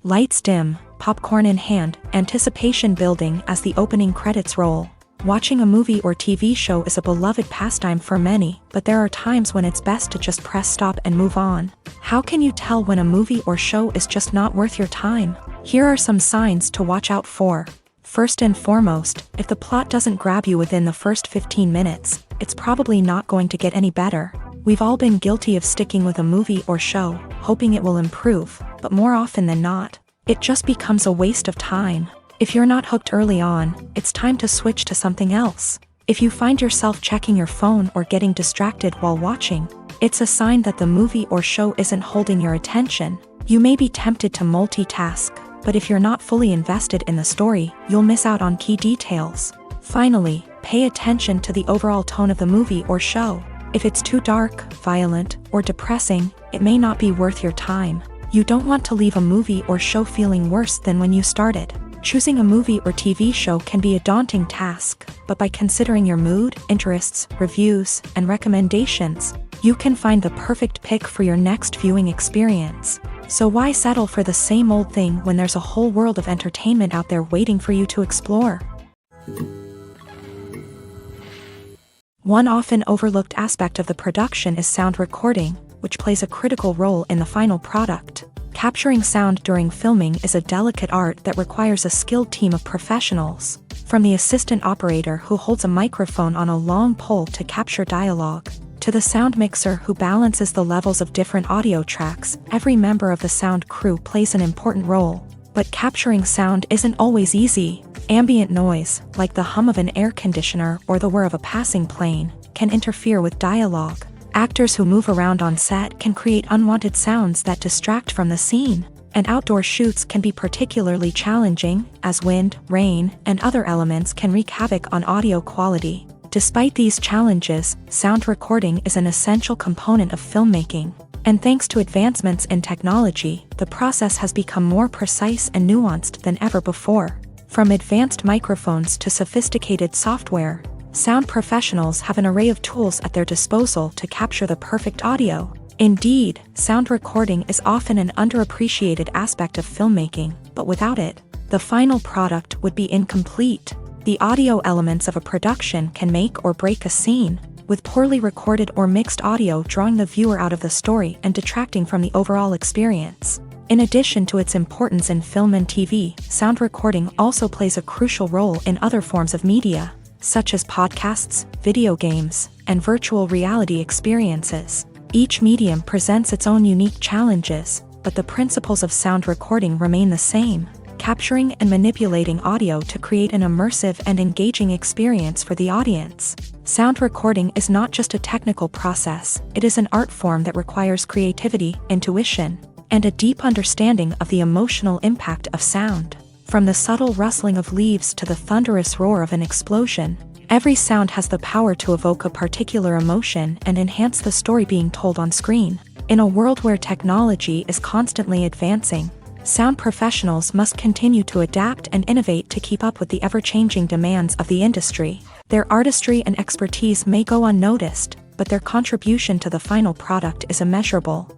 Lights dim, popcorn in hand, anticipation building as the opening credits roll. Watching a movie or TV show is a beloved pastime for many, but there are times when it's best to just press stop and move on. How can you tell when a movie or show is just not worth your time? Here are some signs to watch out for. First and foremost, if the plot doesn't grab you within the first 15 minutes, it's probably not going to get any better. We've all been guilty of sticking with a movie or show, hoping it will improve, but more often than not, it just becomes a waste of time. If you're not hooked early on, it's time to switch to something else. If you find yourself checking your phone or getting distracted while watching, it's a sign that the movie or show isn't holding your attention. You may be tempted to multitask, but if you're not fully invested in the story, you'll miss out on key details. Finally, pay attention to the overall tone of the movie or show. If it's too dark, violent, or depressing, it may not be worth your time. You don't want to leave a movie or show feeling worse than when you started. Choosing a movie or TV show can be a daunting task, but by considering your mood, interests, reviews, and recommendations, you can find the perfect pick for your next viewing experience. So why settle for the same old thing when there's a whole world of entertainment out there waiting for you to explore? One often overlooked aspect of the production is sound recording, which plays a critical role in the final product. Capturing sound during filming is a delicate art that requires a skilled team of professionals. From the assistant operator who holds a microphone on a long pole to capture dialogue, to the sound mixer who balances the levels of different audio tracks, every member of the sound crew plays an important role. But capturing sound isn't always easy. Ambient noise, like the hum of an air conditioner or the whir of a passing plane, can interfere with dialogue. Actors who move around on set can create unwanted sounds that distract from the scene. And outdoor shoots can be particularly challenging, as wind, rain, and other elements can wreak havoc on audio quality. Despite these challenges, sound recording is an essential component of filmmaking. And thanks to advancements in technology, the process has become more precise and nuanced than ever before. From advanced microphones to sophisticated software, sound professionals have an array of tools at their disposal to capture the perfect audio. Indeed, sound recording is often an underappreciated aspect of filmmaking, but without it, the final product would be incomplete. The audio elements of a production can make or break a scene, with poorly recorded or mixed audio drawing the viewer out of the story and detracting from the overall experience. In addition to its importance in film and TV, sound recording also plays a crucial role in other forms of media, such as podcasts, video games, and virtual reality experiences. Each medium presents its own unique challenges, but the principles of sound recording remain the same: capturing and manipulating audio to create an immersive and engaging experience for the audience. Sound recording is not just a technical process, it is an art form that requires creativity, intuition, and a deep understanding of the emotional impact of sound. From the subtle rustling of leaves to the thunderous roar of an explosion, every sound has the power to evoke a particular emotion and enhance the story being told on screen. In a world where technology is constantly advancing, sound professionals must continue to adapt and innovate to keep up with the ever-changing demands of the industry. Their artistry and expertise may go unnoticed, but their contribution to the final product is immeasurable.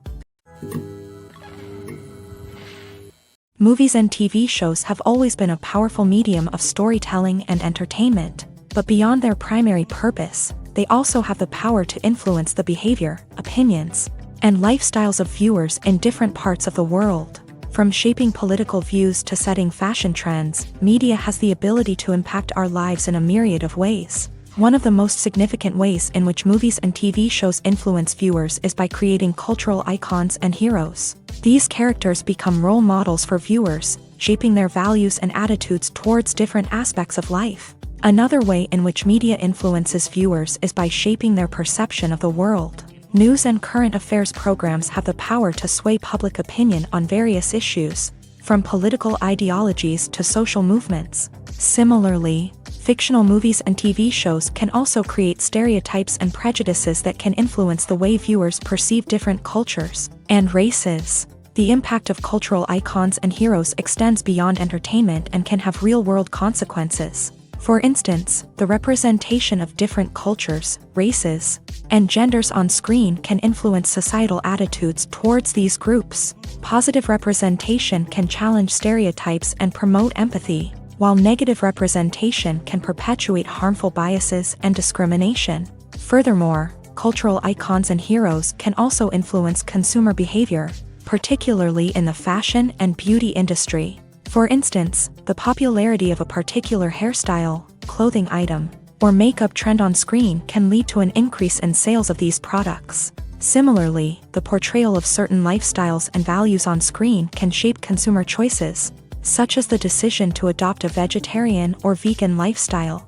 Movies and TV shows have always been a powerful medium of storytelling and entertainment, but beyond their primary purpose, they also have the power to influence the behavior, opinions, and lifestyles of viewers in different parts of the world. From shaping political views to setting fashion trends, media has the ability to impact our lives in a myriad of ways. One of the most significant ways in which movies and TV shows influence viewers is by creating cultural icons and heroes. These characters become role models for viewers, shaping their values and attitudes towards different aspects of life. Another way in which media influences viewers is by shaping their perception of the world. News and current affairs programs have the power to sway public opinion on various issues, from political ideologies to social movements. Similarly, fictional movies and TV shows can also create stereotypes and prejudices that can influence the way viewers perceive different cultures and races. The impact of cultural icons and heroes extends beyond entertainment and can have real-world consequences. For instance, the representation of different cultures, races, and genders on screen can influence societal attitudes towards these groups. Positive representation can challenge stereotypes and promote empathy, while negative representation can perpetuate harmful biases and discrimination. Furthermore, cultural icons and heroes can also influence consumer behavior, particularly in the fashion and beauty industry. For instance, the popularity of a particular hairstyle, clothing item, or makeup trend on screen can lead to an increase in sales of these products. Similarly, the portrayal of certain lifestyles and values on screen can shape consumer choices, such as the decision to adopt a vegetarian or vegan lifestyle.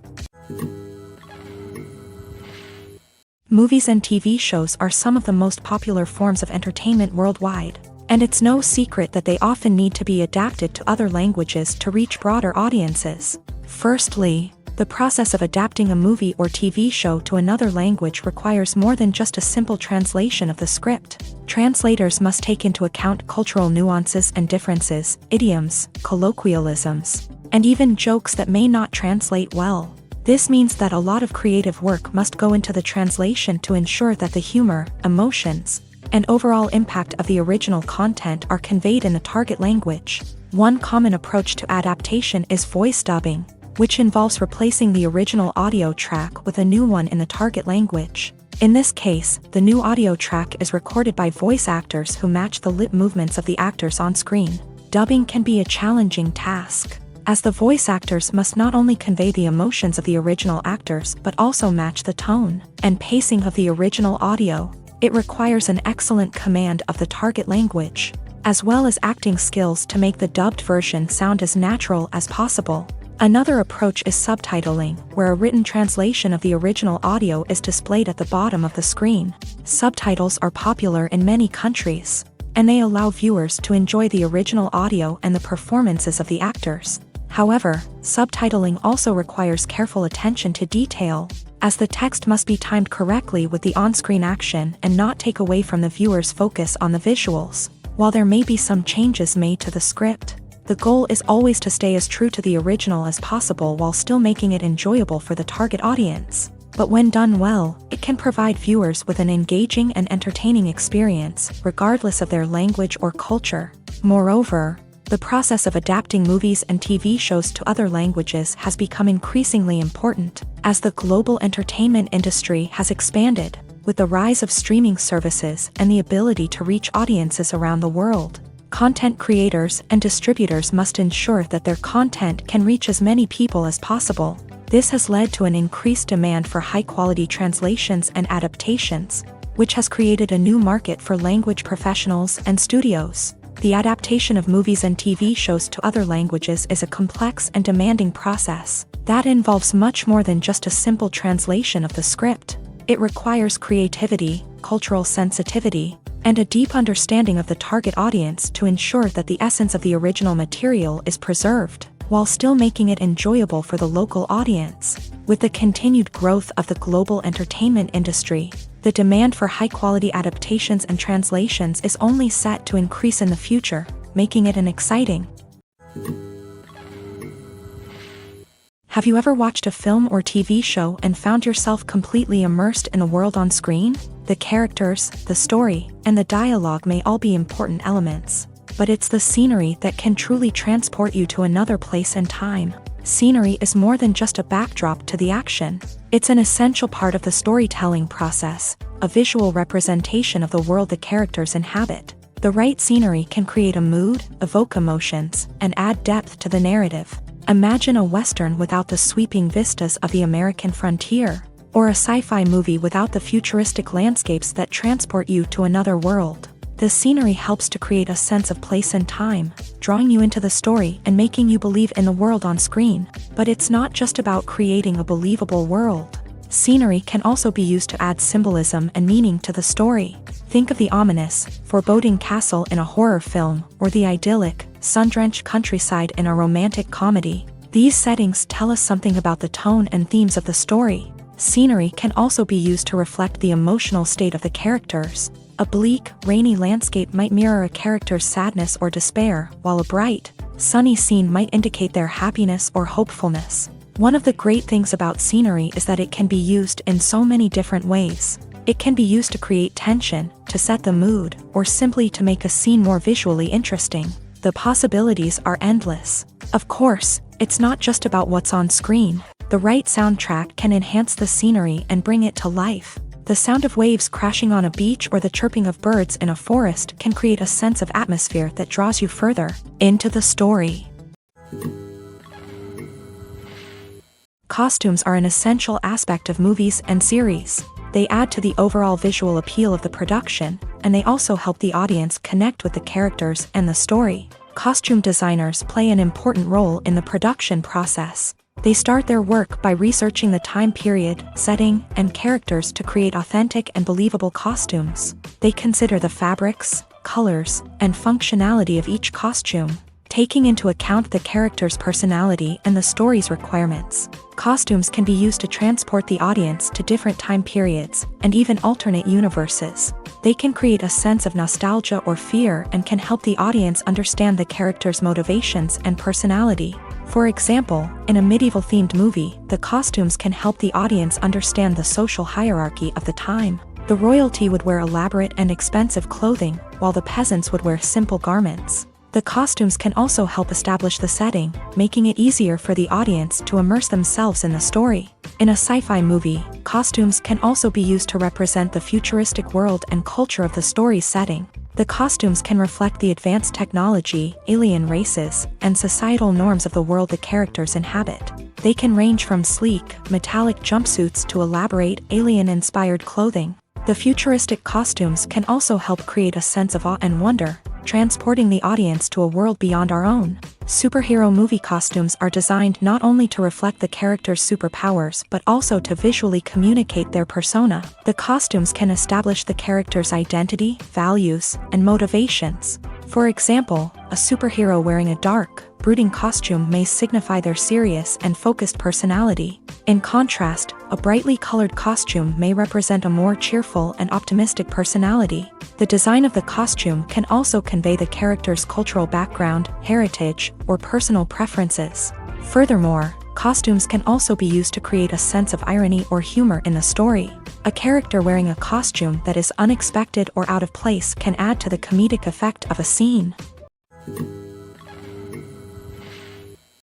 Movies and TV shows are some of the most popular forms of entertainment worldwide, and it's no secret that they often need to be adapted to other languages to reach broader audiences. Firstly, the process of adapting a movie or TV show to another language requires more than just a simple translation of the script. Translators must take into account cultural nuances and differences, idioms, colloquialisms, and even jokes that may not translate well. This means that a lot of creative work must go into the translation to ensure that the humor, emotions, and overall impact of the original content are conveyed in the target language. One common approach to adaptation is voice dubbing, which involves replacing the original audio track with a new one in the target language. In this case, the new audio track is recorded by voice actors who match the lip movements of the actors on screen. Dubbing can be a challenging task, as the voice actors must not only convey the emotions of the original actors but also match the tone and pacing of the original audio. It requires an excellent command of the target language, as well as acting skills to make the dubbed version sound as natural as possible. Another approach is subtitling, where a written translation of the original audio is displayed at the bottom of the screen. Subtitles are popular in many countries, and they allow viewers to enjoy the original audio and the performances of the actors. However, subtitling also requires careful attention to detail, as the text must be timed correctly with the on-screen action and not take away from the viewer's focus on the visuals. While there may be some changes made to the script, the goal is always to stay as true to the original as possible while still making it enjoyable for the target audience. But when done well, it can provide viewers with an engaging and entertaining experience, regardless of their language or culture. Moreover, the process of adapting movies and TV shows to other languages has become increasingly important, as the global entertainment industry has expanded, with the rise of streaming services and the ability to reach audiences around the world. Content creators and distributors must ensure that their content can reach as many people as possible. This has led to an increased demand for high-quality translations and adaptations, which has created a new market for language professionals and studios. The adaptation of movies and TV shows to other languages is a complex and demanding process that involves much more than just a simple translation of the script. It requires creativity, cultural sensitivity, and a deep understanding of the target audience to ensure that the essence of the original material is preserved, while still making it enjoyable for the local audience. With the continued growth of the global entertainment industry, the demand for high-quality adaptations and translations is only set to increase in the future, making it an exciting. Have you ever watched a film or TV show and found yourself completely immersed in the world on screen? The characters, the story, and the dialogue may all be important elements, but it's the scenery that can truly transport you to another place and time. Scenery is more than just a backdrop to the action. It's an essential part of the storytelling process, a visual representation of the world the characters inhabit. The right scenery can create a mood, evoke emotions, and add depth to the narrative. Imagine a Western without the sweeping vistas of the American frontier, or a sci-fi movie without the futuristic landscapes that transport you to another world. The scenery helps to create a sense of place and time, drawing you into the story and making you believe in the world on screen. But it's not just about creating a believable world. Scenery can also be used to add symbolism and meaning to the story. Think of the ominous, foreboding castle in a horror film, or the idyllic, sun-drenched countryside in a romantic comedy. These settings tell us something about the tone and themes of the story. Scenery can also be used to reflect the emotional state of the characters. A bleak, rainy landscape might mirror a character's sadness or despair, while a bright, sunny scene might indicate their happiness or hopefulness. One of the great things about scenery is that it can be used in so many different ways. It can be used to create tension, to set the mood, or simply to make a scene more visually interesting. The possibilities are endless. Of course, it's not just about what's on screen. The right soundtrack can enhance the scenery and bring it to life. The sound of waves crashing on a beach or the chirping of birds in a forest can create a sense of atmosphere that draws you further into the story. Costumes are an essential aspect of movies and series. They add to the overall visual appeal of the production, and they also help the audience connect with the characters and the story. Costume designers play an important role in the production process. They start their work by researching the time period, setting, and characters to create authentic and believable costumes. They consider the fabrics, colors, and functionality of each costume, taking into account the character's personality and the story's requirements. Costumes can be used to transport the audience to different time periods and even alternate universes. They can create a sense of nostalgia or fear and can help the audience understand the character's motivations and personality. For example, in a medieval-themed movie, the costumes can help the audience understand the social hierarchy of the time. The royalty would wear elaborate and expensive clothing, while the peasants would wear simple garments. The costumes can also help establish the setting, making it easier for the audience to immerse themselves in the story. In a sci-fi movie, costumes can also be used to represent the futuristic world and culture of the story's setting. The costumes can reflect the advanced technology, alien races, and societal norms of the world the characters inhabit. They can range from sleek, metallic jumpsuits to elaborate, alien-inspired clothing. The futuristic costumes can also help create a sense of awe and wonder, transporting the audience to a world beyond our own. Superhero movie costumes are designed not only to reflect the character's superpowers but also to visually communicate their persona. The costumes can establish the character's identity, values, and motivations. For example, a superhero wearing a dark, brooding costume may signify their serious and focused personality. In contrast, a brightly colored costume may represent a more cheerful and optimistic personality. The design of the costume can also convey the character's cultural background, heritage, or personal preferences. Furthermore, costumes can also be used to create a sense of irony or humor in the story. A character wearing a costume that is unexpected or out of place can add to the comedic effect of a scene.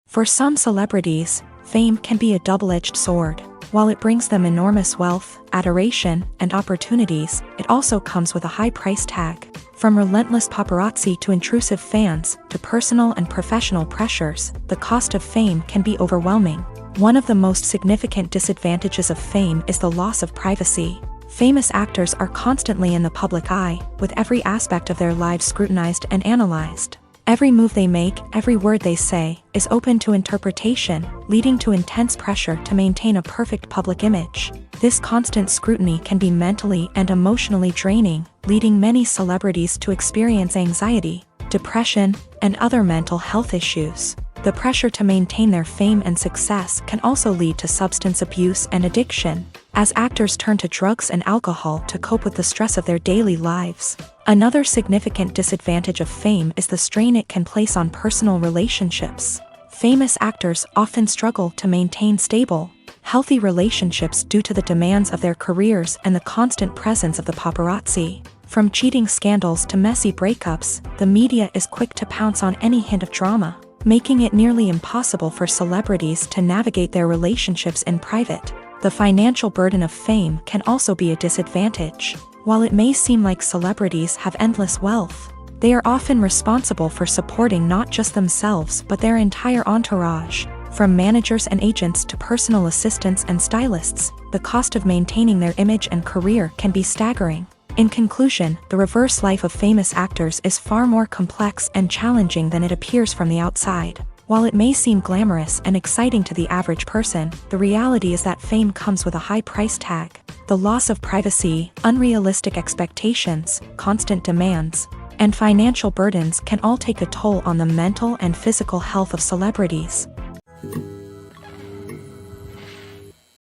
For some celebrities, fame can be a double-edged sword. While it brings them enormous wealth, adoration, and opportunities, it also comes with a high price tag. From relentless paparazzi to intrusive fans, to personal and professional pressures, the cost of fame can be overwhelming. One of the most significant disadvantages of fame is the loss of privacy. Famous actors are constantly in the public eye, with every aspect of their lives scrutinized and analyzed. Every move they make, every word they say, is open to interpretation, leading to intense pressure to maintain a perfect public image. This constant scrutiny can be mentally and emotionally draining, leading many celebrities to experience anxiety, depression, and other mental health issues. The pressure to maintain their fame and success can also lead to substance abuse and addiction, as actors turn to drugs and alcohol to cope with the stress of their daily lives. Another significant disadvantage of fame is the strain it can place on personal relationships. Famous actors often struggle to maintain stable, healthy relationships due to the demands of their careers and the constant presence of the paparazzi. From cheating scandals to messy breakups, the media is quick to pounce on any hint of drama, making it nearly impossible for celebrities to navigate their relationships in private. The financial burden of fame can also be a disadvantage. While it may seem like celebrities have endless wealth, they are often responsible for supporting not just themselves but their entire entourage. From managers and agents to personal assistants and stylists, the cost of maintaining their image and career can be staggering. In conclusion, the reverse life of famous actors is far more complex and challenging than it appears from the outside. While it may seem glamorous and exciting to the average person, the reality is that fame comes with a high price tag. The loss of privacy, unrealistic expectations, constant demands, and financial burdens can all take a toll on the mental and physical health of celebrities.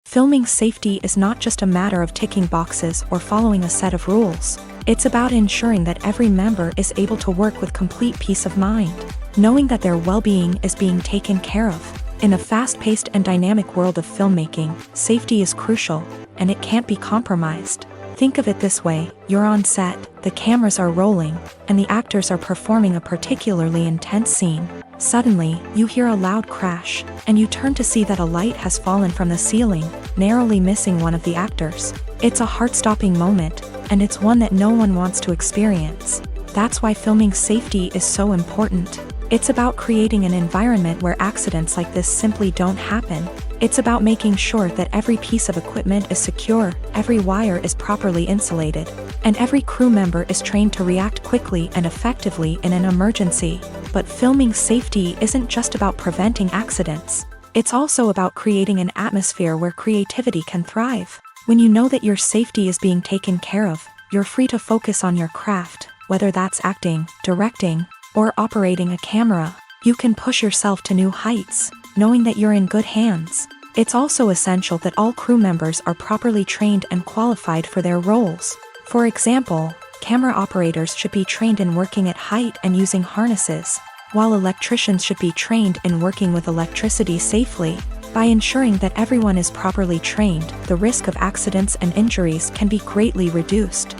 Filming safety is not just a matter of ticking boxes or following a set of rules. It's about ensuring that every member is able to work with complete peace of mind, knowing that their well-being is being taken care of. In a fast-paced and dynamic world of filmmaking, safety is crucial, and it can't be compromised. Think of it this way: you're on set, the cameras are rolling, and the actors are performing a particularly intense scene. Suddenly, you hear a loud crash, and you turn to see that a light has fallen from the ceiling, narrowly missing one of the actors. It's a heart-stopping moment, and it's one that no one wants to experience. That's why filming safety is so important. It's about creating an environment where accidents like this simply don't happen. It's about making sure that every piece of equipment is secure, every wire is properly insulated, and every crew member is trained to react quickly and effectively in an emergency. But filming safety isn't just about preventing accidents. It's also about creating an atmosphere where creativity can thrive. When you know that your safety is being taken care of, you're free to focus on your craft, whether that's acting, directing, or operating a camera. You can push yourself to new heights, knowing that you're in good hands. It's also essential that all crew members are properly trained and qualified for their roles. For example, camera operators should be trained in working at height and using harnesses, while electricians should be trained in working with electricity safely. By ensuring that everyone is properly trained, the risk of accidents and injuries can be greatly reduced.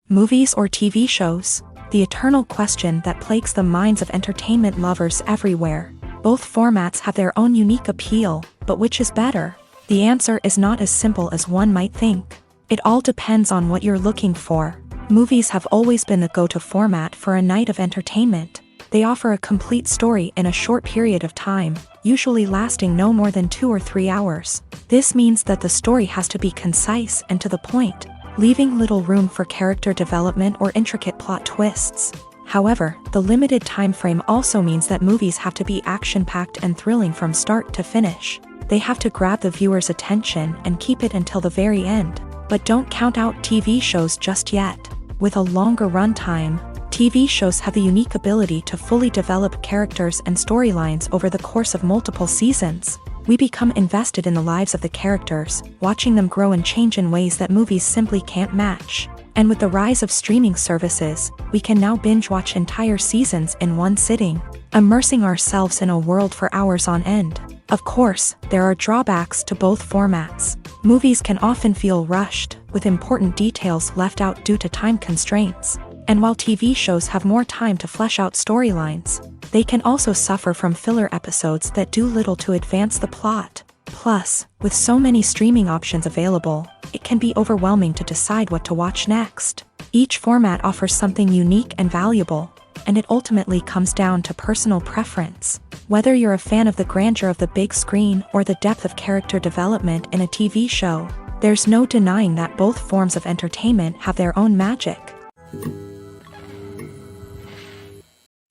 Movies or TV shows? The eternal question that plagues the minds of entertainment lovers everywhere. Both formats have their own unique appeal, but which is better? The answer is not as simple as one might think. It all depends on what you're looking for. Movies have always been the go-to format for a night of entertainment. They offer a complete story in a short period of time, usually lasting no more than 2 or 3 hours. This means that the story has to be concise and to the point, leaving little room for character development or intricate plot twists. However, the limited time frame also means that movies have to be action-packed and thrilling from start to finish. They have to grab the viewer's attention and keep it until the very end. But don't count out TV shows just yet. With a longer runtime, TV shows have the unique ability to fully develop characters and storylines over the course of multiple seasons. We become invested in the lives of the characters, watching them grow and change in ways that movies simply can't match. And with the rise of streaming services, we can now binge-watch entire seasons in one sitting, immersing ourselves in a world for hours on end. Of course, there are drawbacks to both formats. Movies can often feel rushed, with important details left out due to time constraints. And while TV shows have more time to flesh out storylines, they can also suffer from filler episodes that do little to advance the plot. Plus, with so many streaming options available, it can be overwhelming to decide what to watch next. Each format offers something unique and valuable, and it ultimately comes down to personal preference. Whether you're a fan of the grandeur of the big screen or the depth of character development in a TV show, there's no denying that both forms of entertainment have their own magic.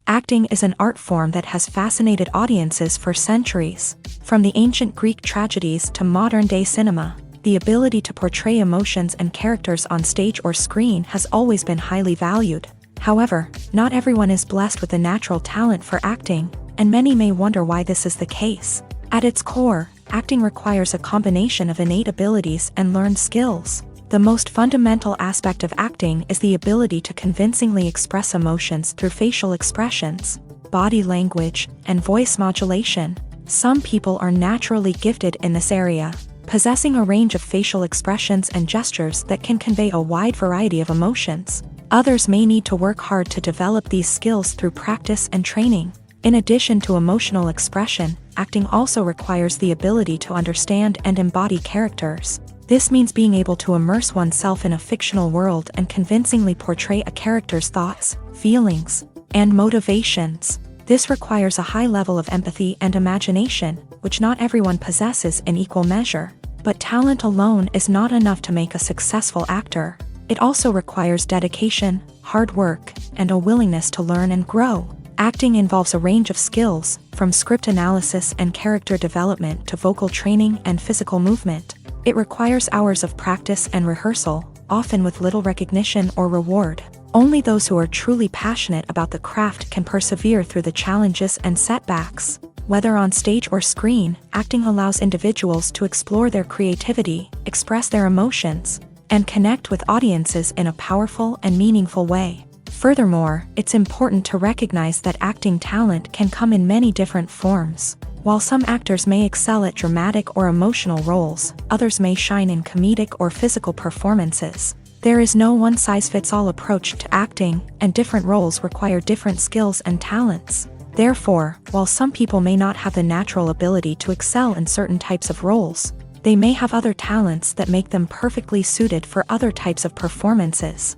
Acting is an art form that has fascinated audiences for centuries. From the ancient Greek tragedies to modern-day cinema, the ability to portray emotions and characters on stage or screen has always been highly valued. However, not everyone is blessed with the natural talent for acting, and many may wonder why this is the case. At its core, acting requires a combination of innate abilities and learned skills. The most fundamental aspect of acting is the ability to convincingly express emotions through facial expressions, body language, and voice modulation. Some people are naturally gifted in this area, possessing a range of facial expressions and gestures that can convey a wide variety of emotions. Others may need to work hard to develop these skills through practice and training. In addition to emotional expression, acting also requires the ability to understand and embody characters. This means being able to immerse oneself in a fictional world and convincingly portray a character's thoughts, feelings, and motivations. This requires a high level of empathy and imagination, which not everyone possesses in equal measure. But talent alone is not enough to make a successful actor. It also requires dedication, hard work, and a willingness to learn and grow. Acting involves a range of skills, from script analysis and character development to vocal training and physical movement. It requires hours of practice and rehearsal, often with little recognition or reward. Only those who are truly passionate about the craft can persevere through the challenges and setbacks. Whether on stage or screen, acting allows individuals to explore their creativity, express their emotions, and connect with audiences in a powerful and meaningful way. Furthermore, it's important to recognize that acting talent can come in many different forms. While some actors may excel at dramatic or emotional roles, others may shine in comedic or physical performances. There is no one-size-fits-all approach to acting, and different roles require different skills and talents. Therefore, while some people may not have the natural ability to excel in certain types of roles, they may have other talents that make them perfectly suited for other types of performances.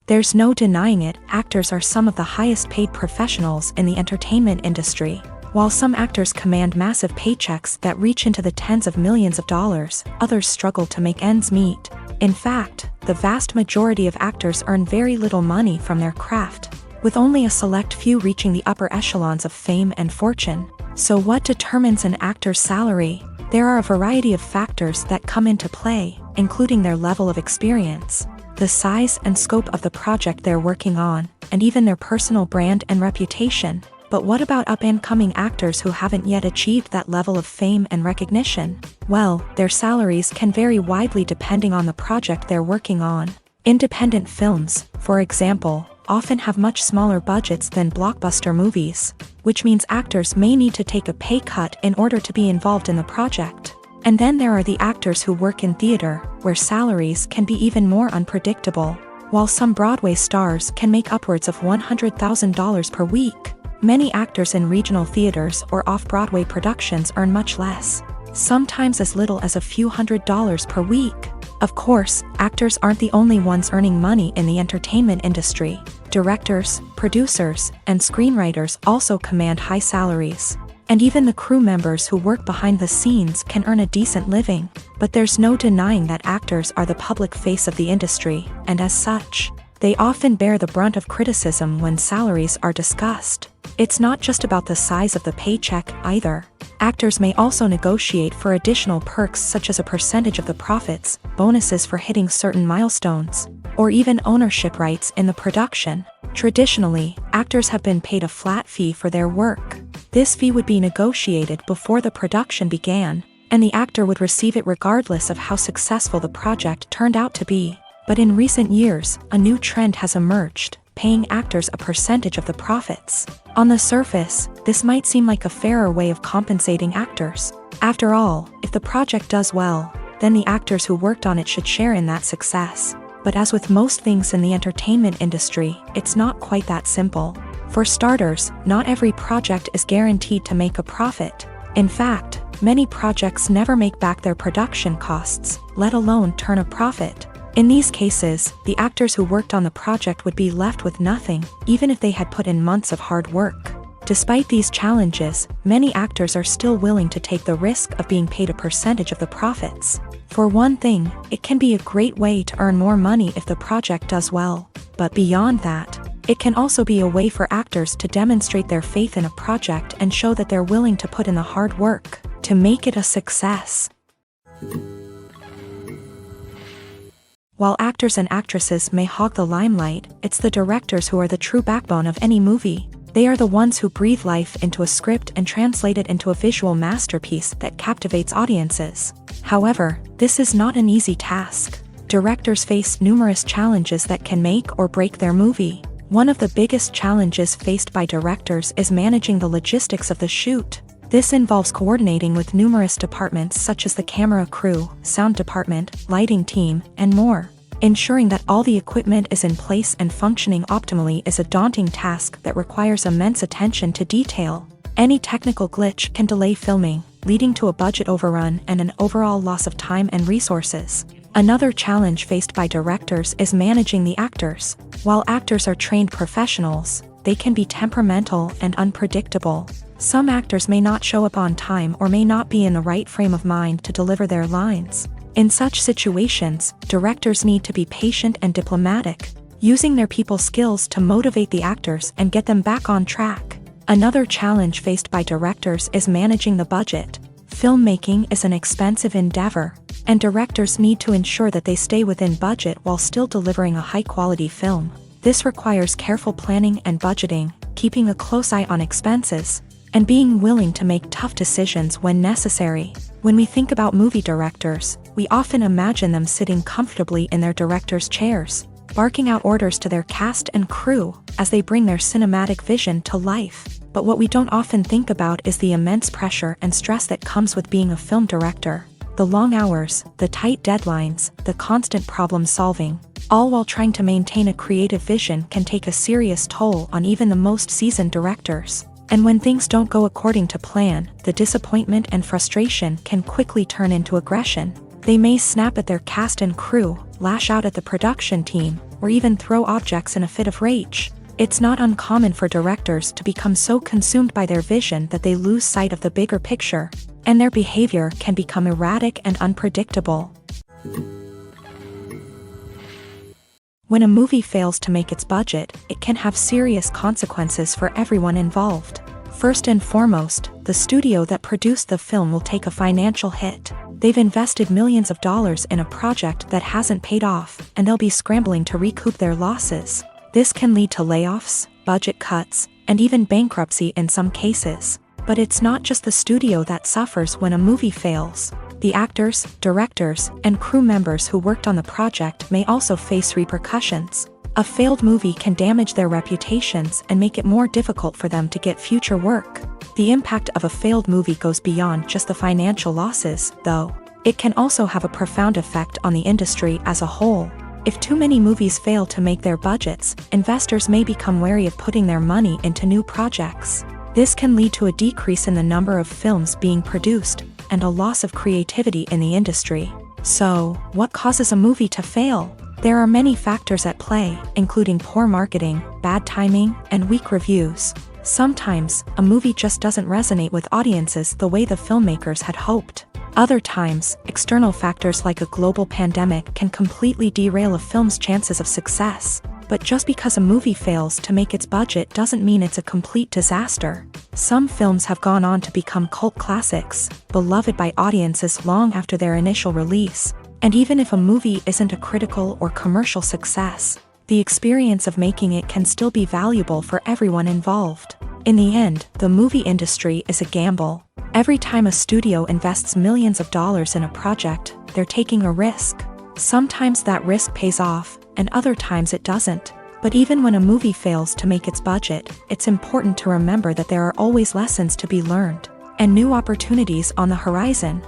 There's no denying it, actors are some of the highest paid professionals in the entertainment industry. While some actors command massive paychecks that reach into the tens of millions of dollars, others struggle to make ends meet. In fact, the vast majority of actors earn very little money from their craft. with only a select few reaching the upper echelons of fame and fortune. So what determines an actor's salary? There are a variety of factors that come into play, including their level of experience, the size and scope of the project they're working on, and even their personal brand and reputation. But what about up-and-coming actors who haven't yet achieved that level of fame and recognition? Well, their salaries can vary widely depending on the project they're working on. Independent films, for example, often have much smaller budgets than blockbuster movies, which means actors may need to take a pay cut in order to be involved in the project. And then there are the actors who work in theater, where salaries can be even more unpredictable. While some Broadway stars can make upwards of $100,000 per week, many actors in regional theaters or off-Broadway productions earn much less, sometimes as little as a few $100s per week. Of course, actors aren't the only ones earning money in the entertainment industry. Directors, producers, and screenwriters also command high salaries. And even the crew members who work behind the scenes can earn a decent living. But there's no denying that actors are the public face of the industry, and as such, they often bear the brunt of criticism when salaries are discussed. It's not just about the size of the paycheck either. Actors may also negotiate for additional perks such as a percentage of the profits, bonuses for hitting certain milestones, or even ownership rights in the production. Traditionally, actors have been paid a flat fee for their work. This fee would be negotiated before the production began, and the actor would receive it regardless of how successful the project turned out to be. But in recent years, a new trend has emerged, paying actors a percentage of the profits. On the surface, this might seem like a fairer way of compensating actors. After all, if the project does well, then the actors who worked on it should share in that success. But as with most things in the entertainment industry, it's not quite that simple. For starters, not every project is guaranteed to make a profit. In fact, many projects never make back their production costs, let alone turn a profit. In these cases, the actors who worked on the project would be left with nothing, even if they had put in months of hard work. Despite these challenges, many actors are still willing to take the risk of being paid a percentage of the profits. For one thing, it can be a great way to earn more money if the project does well. But beyond that, it can also be a way for actors to demonstrate their faith in a project and show that they're willing to put in the hard work to make it a success. While actors and actresses may hog the limelight, it's the directors who are the true backbone of any movie. They are the ones who breathe life into a script and translate it into a visual masterpiece that captivates audiences. However, this is not an easy task. Directors face numerous challenges that can make or break their movie. One of the biggest challenges faced by directors is managing the logistics of the shoot. This involves coordinating with numerous departments such as the camera crew, sound department, lighting team, and more. Ensuring that all the equipment is in place and functioning optimally is a daunting task that requires immense attention to detail. Any technical glitch can delay filming, leading to a budget overrun and an overall loss of time and resources. Another challenge faced by directors is managing the actors. While actors are trained professionals, they can be temperamental and unpredictable. Some actors may not show up on time or may not be in the right frame of mind to deliver their lines. In such situations, directors need to be patient and diplomatic, using their people skills to motivate the actors and get them back on track. Another challenge faced by directors is managing the budget. Filmmaking is an expensive endeavor, and directors need to ensure that they stay within budget while still delivering a high-quality film. This requires careful planning and budgeting, keeping a close eye on expenses, and being willing to make tough decisions when necessary. When we think about movie directors, we often imagine them sitting comfortably in their director's chairs, barking out orders to their cast and crew as they bring their cinematic vision to life. But what we don't often think about is the immense pressure and stress that comes with being a film director. The long hours, the tight deadlines, the constant problem solving, all while trying to maintain a creative vision can take a serious toll on even the most seasoned directors. And when things don't go according to plan, the disappointment and frustration can quickly turn into aggression. They may snap at their cast and crew, lash out at the production team, or even throw objects in a fit of rage. It's not uncommon for directors to become so consumed by their vision that they lose sight of the bigger picture, and their behavior can become erratic and unpredictable. When a movie fails to make its budget, it can have serious consequences for everyone involved. First and foremost, the studio that produced the film will take a financial hit. They've invested millions of dollars in a project that hasn't paid off, and they'll be scrambling to recoup their losses. This can lead to layoffs, budget cuts, and even bankruptcy in some cases. But it's not just the studio that suffers when a movie fails. The actors, directors, and crew members who worked on the project may also face repercussions. A failed movie can damage their reputations and make it more difficult for them to get future work. The impact of a failed movie goes beyond just the financial losses, though. It can also have a profound effect on the industry as a whole. If too many movies fail to make their budgets, investors may become wary of putting their money into new projects. This can lead to a decrease in the number of films being produced, and a loss of creativity in the industry. So, what causes a movie to fail? There are many factors at play, including poor marketing, bad timing, and weak reviews. Sometimes, a movie just doesn't resonate with audiences the way the filmmakers had hoped. Other times, external factors like a global pandemic can completely derail a film's chances of success. But just because a movie fails to make its budget doesn't mean it's a complete disaster. Some films have gone on to become cult classics, beloved by audiences long after their initial release. And even if a movie isn't a critical or commercial success, the experience of making it can still be valuable for everyone involved. In the end, the movie industry is a gamble. Every time a studio invests millions of dollars in a project, they're taking a risk. Sometimes that risk pays off, and other times it doesn't. But even when a movie fails to make its budget, it's important to remember that there are always lessons to be learned, and new opportunities on the horizon.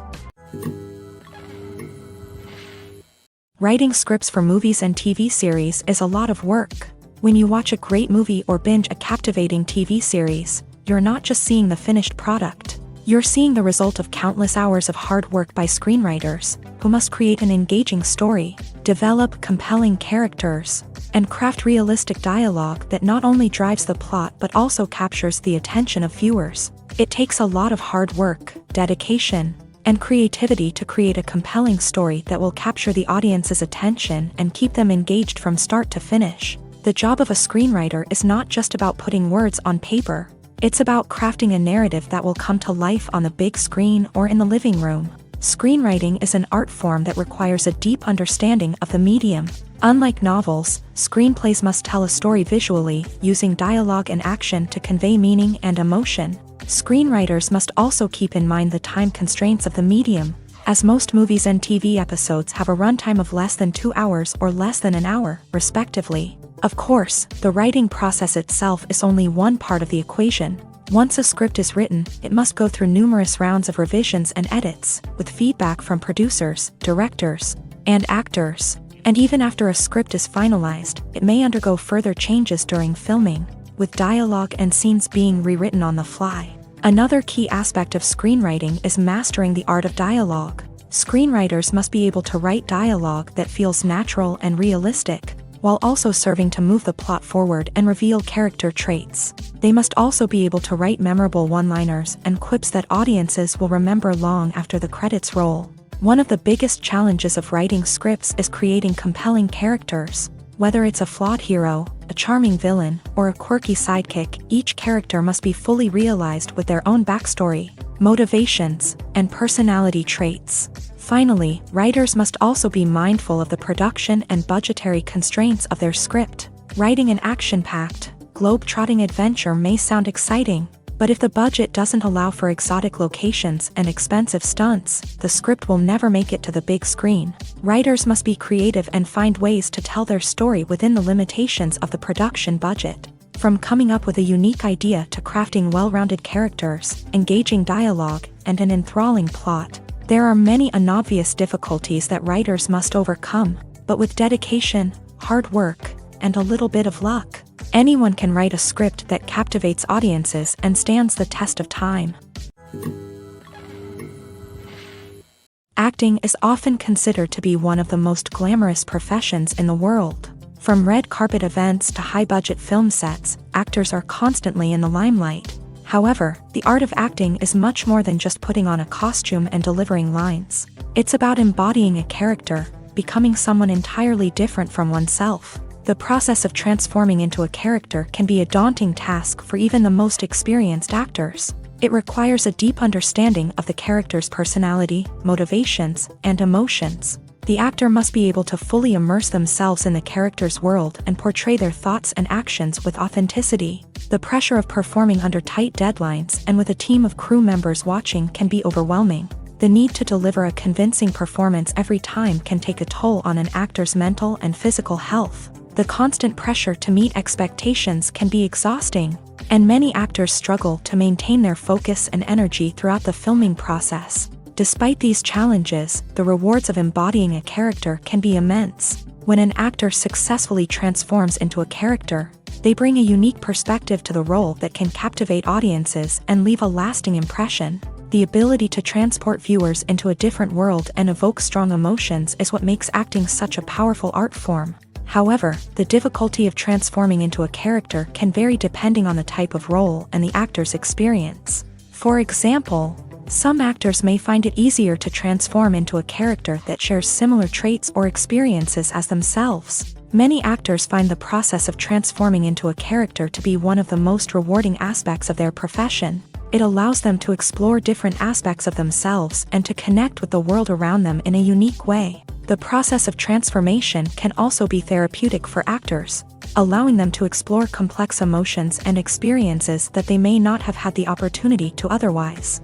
Writing scripts for movies and TV series is a lot of work. When you watch a great movie or binge a captivating TV series, you're not just seeing the finished product. You're seeing the result of countless hours of hard work by screenwriters, who must create an engaging story, develop compelling characters, and craft realistic dialogue that not only drives the plot but also captures the attention of viewers. It takes a lot of hard work, dedication, and creativity to create a compelling story that will capture the audience's attention and keep them engaged from start to finish. The job of a screenwriter is not just about putting words on paper. It's about crafting a narrative that will come to life on the big screen or in the living room. Screenwriting is an art form that requires a deep understanding of the medium. Unlike novels, screenplays must tell a story visually, using dialogue and action to convey meaning and emotion. Screenwriters must also keep in mind the time constraints of the medium, as most movies and TV episodes have a runtime of less than 2 hours or less than an hour, respectively. Of course, the writing process itself is only one part of the equation. Once a script is written, it must go through numerous rounds of revisions and edits, with feedback from producers, directors, and actors. And even after a script is finalized, it may undergo further changes during filming, with dialogue and scenes being rewritten on the fly. Another key aspect of screenwriting is mastering the art of dialogue. Screenwriters must be able to write dialogue that feels natural and realistic, while also serving to move the plot forward and reveal character traits. They must also be able to write memorable one-liners and quips that audiences will remember long after the credits roll. One of the biggest challenges of writing scripts is creating compelling characters. Whether it's a flawed hero, a charming villain, or a quirky sidekick, each character must be fully realized with their own backstory, motivations, and personality traits. Finally, writers must also be mindful of the production and budgetary constraints of their script. Writing an action-packed, globe-trotting adventure may sound exciting, but if the budget doesn't allow for exotic locations and expensive stunts, the script will never make it to the big screen. Writers must be creative and find ways to tell their story within the limitations of the production budget. From coming up with a unique idea to crafting well-rounded characters, engaging dialogue, and an enthralling plot, there are many unobvious difficulties that writers must overcome, but with dedication, hard work, and a little bit of luck, anyone can write a script that captivates audiences and stands the test of time. Acting is often considered to be one of the most glamorous professions in the world. From red carpet events to high-budget film sets, actors are constantly in the limelight. However, the art of acting is much more than just putting on a costume and delivering lines. It's about embodying a character, becoming someone entirely different from oneself. The process of transforming into a character can be a daunting task for even the most experienced actors. It requires a deep understanding of the character's personality, motivations, and emotions. The actor must be able to fully immerse themselves in the character's world and portray their thoughts and actions with authenticity. The pressure of performing under tight deadlines and with a team of crew members watching can be overwhelming. The need to deliver a convincing performance every time can take a toll on an actor's mental and physical health. The constant pressure to meet expectations can be exhausting, and many actors struggle to maintain their focus and energy throughout the filming process. Despite these challenges, the rewards of embodying a character can be immense. When an actor successfully transforms into a character, they bring a unique perspective to the role that can captivate audiences and leave a lasting impression. The ability to transport viewers into a different world and evoke strong emotions is what makes acting such a powerful art form. However, the difficulty of transforming into a character can vary depending on the type of role and the actor's experience. For example, some actors may find it easier to transform into a character that shares similar traits or experiences as themselves. Many actors find the process of transforming into a character to be one of the most rewarding aspects of their profession. It allows them to explore different aspects of themselves and to connect with the world around them in a unique way. The process of transformation can also be therapeutic for actors, allowing them to explore complex emotions and experiences that they may not have had the opportunity to otherwise.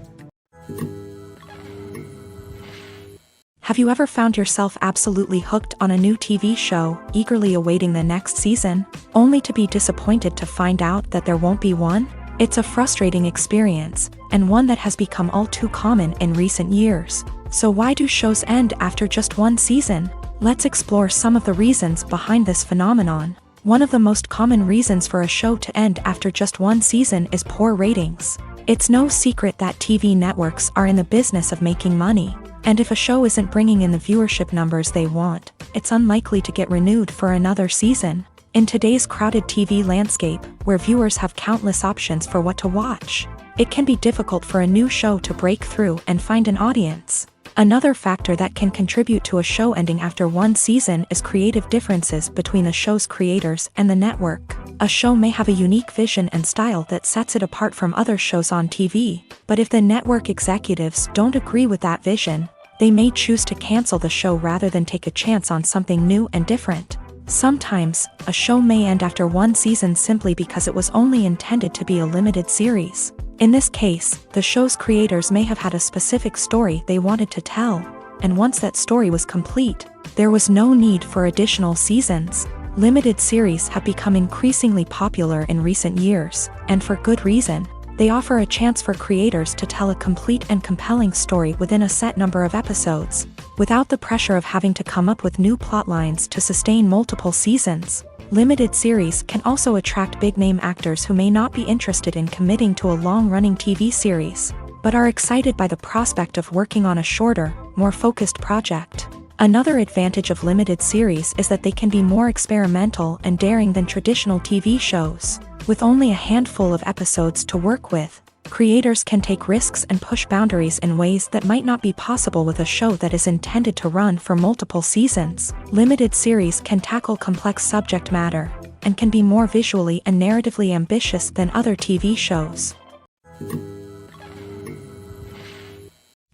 Have you ever found yourself absolutely hooked on a new TV show, eagerly awaiting the next season, only to be disappointed to find out that there won't be one? It's a frustrating experience, and one that has become all too common in recent years. So why do shows end after just one season? Let's explore some of the reasons behind this phenomenon. One of the most common reasons for a show to end after just one season is poor ratings. It's no secret that TV networks are in the business of making money, and if a show isn't bringing in the viewership numbers they want, it's unlikely to get renewed for another season. In today's crowded TV landscape, where viewers have countless options for what to watch, it can be difficult for a new show to break through and find an audience. Another factor that can contribute to a show ending after one season is creative differences between the show's creators and the network. A show may have a unique vision and style that sets it apart from other shows on TV, but if the network executives don't agree with that vision, they may choose to cancel the show rather than take a chance on something new and different. Sometimes, a show may end after one season simply because it was only intended to be a limited series. In this case, the show's creators may have had a specific story they wanted to tell, and once that story was complete, there was no need for additional seasons. Limited series have become increasingly popular in recent years, and for good reason. They offer a chance for creators to tell a complete and compelling story within a set number of episodes, without the pressure of having to come up with new plot lines to sustain multiple seasons. Limited series can also attract big-name actors who may not be interested in committing to a long-running TV series, but are excited by the prospect of working on a shorter, more focused project. Another advantage of limited series is that they can be more experimental and daring than traditional TV shows. With only a handful of episodes to work with, creators can take risks and push boundaries in ways that might not be possible with a show that is intended to run for multiple seasons. Limited series can tackle complex subject matter, and can be more visually and narratively ambitious than other TV shows.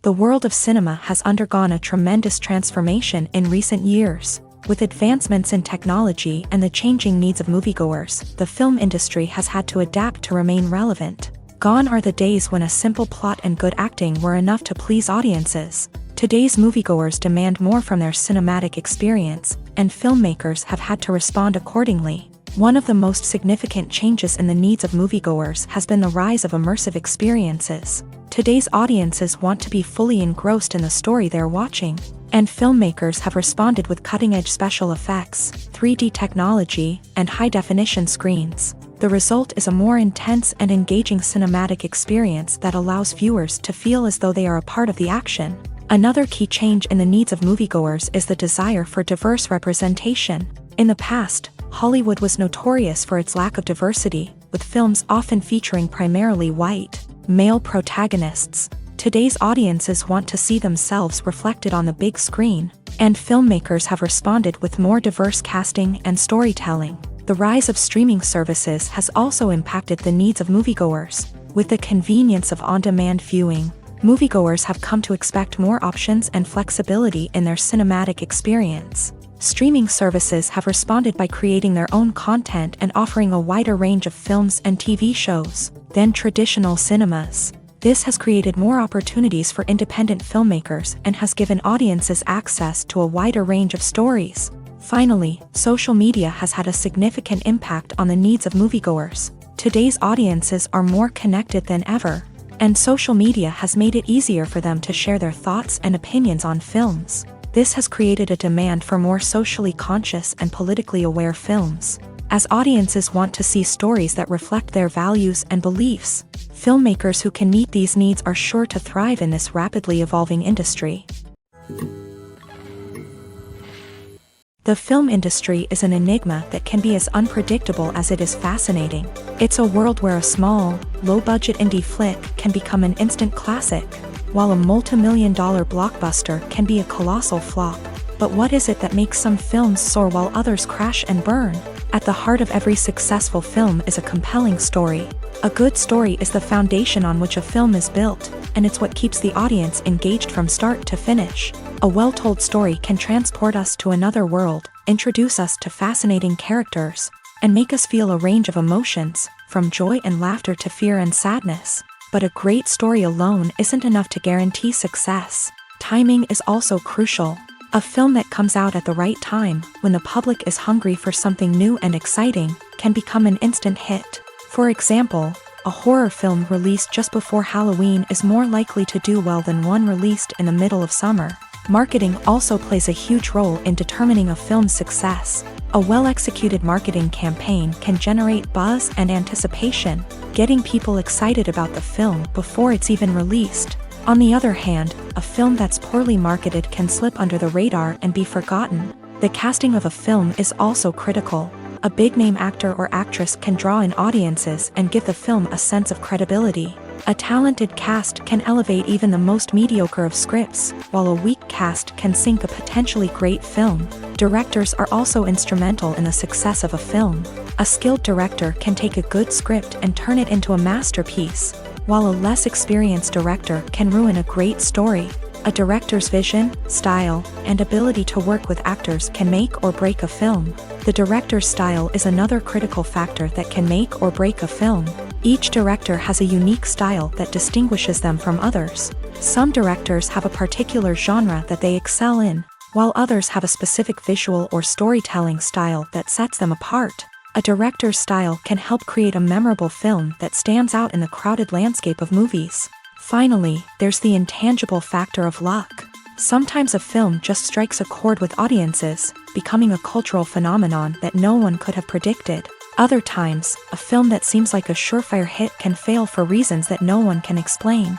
The world of cinema has undergone a tremendous transformation in recent years. With advancements in technology and the changing needs of moviegoers, the film industry has had to adapt to remain relevant. Gone are the days when a simple plot and good acting were enough to please audiences. Today's moviegoers demand more from their cinematic experience, and filmmakers have had to respond accordingly. One of the most significant changes in the needs of moviegoers has been the rise of immersive experiences. Today's audiences want to be fully engrossed in the story they're watching, and filmmakers have responded with cutting-edge special effects, 3D technology, and high-definition screens. The result is a more intense and engaging cinematic experience that allows viewers to feel as though they are a part of the action. Another key change in the needs of moviegoers is the desire for diverse representation. In the past, Hollywood was notorious for its lack of diversity, with films often featuring primarily white, male protagonists. Today's audiences want to see themselves reflected on the big screen. And filmmakers have responded with more diverse casting and storytelling. The rise of streaming services has also impacted the needs of moviegoers. With the convenience of on-demand viewing, moviegoers have come to expect more options and flexibility in their cinematic experience. Streaming services have responded by creating their own content and offering a wider range of films and TV shows than traditional cinemas. This has created more opportunities for independent filmmakers and has given audiences access to a wider range of stories. Finally, social media has had a significant impact on the needs of moviegoers. Today's audiences are more connected than ever, and social media has made it easier for them to share their thoughts and opinions on films. This has created a demand for more socially conscious and politically aware films. As audiences want to see stories that reflect their values and beliefs, filmmakers who can meet these needs are sure to thrive in this rapidly evolving industry. The film industry is an enigma that can be as unpredictable as it is fascinating. It's a world where a small, low-budget indie flick can become an instant classic, while a multi-million-dollar blockbuster can be a colossal flop. But what is it that makes some films soar while others crash and burn? At the heart of every successful film is a compelling story. A good story is the foundation on which a film is built, and it's what keeps the audience engaged from start to finish. A well-told story can transport us to another world, introduce us to fascinating characters, and make us feel a range of emotions, from joy and laughter to fear and sadness. But a great story alone isn't enough to guarantee success. Timing is also crucial. A film that comes out at the right time, when the public is hungry for something new and exciting, can become an instant hit. For example, a horror film released just before Halloween is more likely to do well than one released in the middle of summer. Marketing also plays a huge role in determining a film's success. A well-executed marketing campaign can generate buzz and anticipation, getting people excited about the film before it's even released. On the other hand, a film that's poorly marketed can slip under the radar and be forgotten. The casting of a film is also critical. A big-name actor or actress can draw in audiences and give the film a sense of credibility. A talented cast can elevate even the most mediocre of scripts, while a weak cast can sink a potentially great film. Directors are also instrumental in the success of a film. A skilled director can take a good script and turn it into a masterpiece, while a less experienced director can ruin a great story. A director's vision, style, and ability to work with actors can make or break a film. The director's style is another critical factor that can make or break a film. Each director has a unique style that distinguishes them from others. Some directors have a particular genre that they excel in, while others have a specific visual or storytelling style that sets them apart. A director's style can help create a memorable film that stands out in the crowded landscape of movies. Finally, there's the intangible factor of luck. Sometimes a film just strikes a chord with audiences, becoming a cultural phenomenon that no one could have predicted. Other times, a film that seems like a surefire hit can fail for reasons that no one can explain.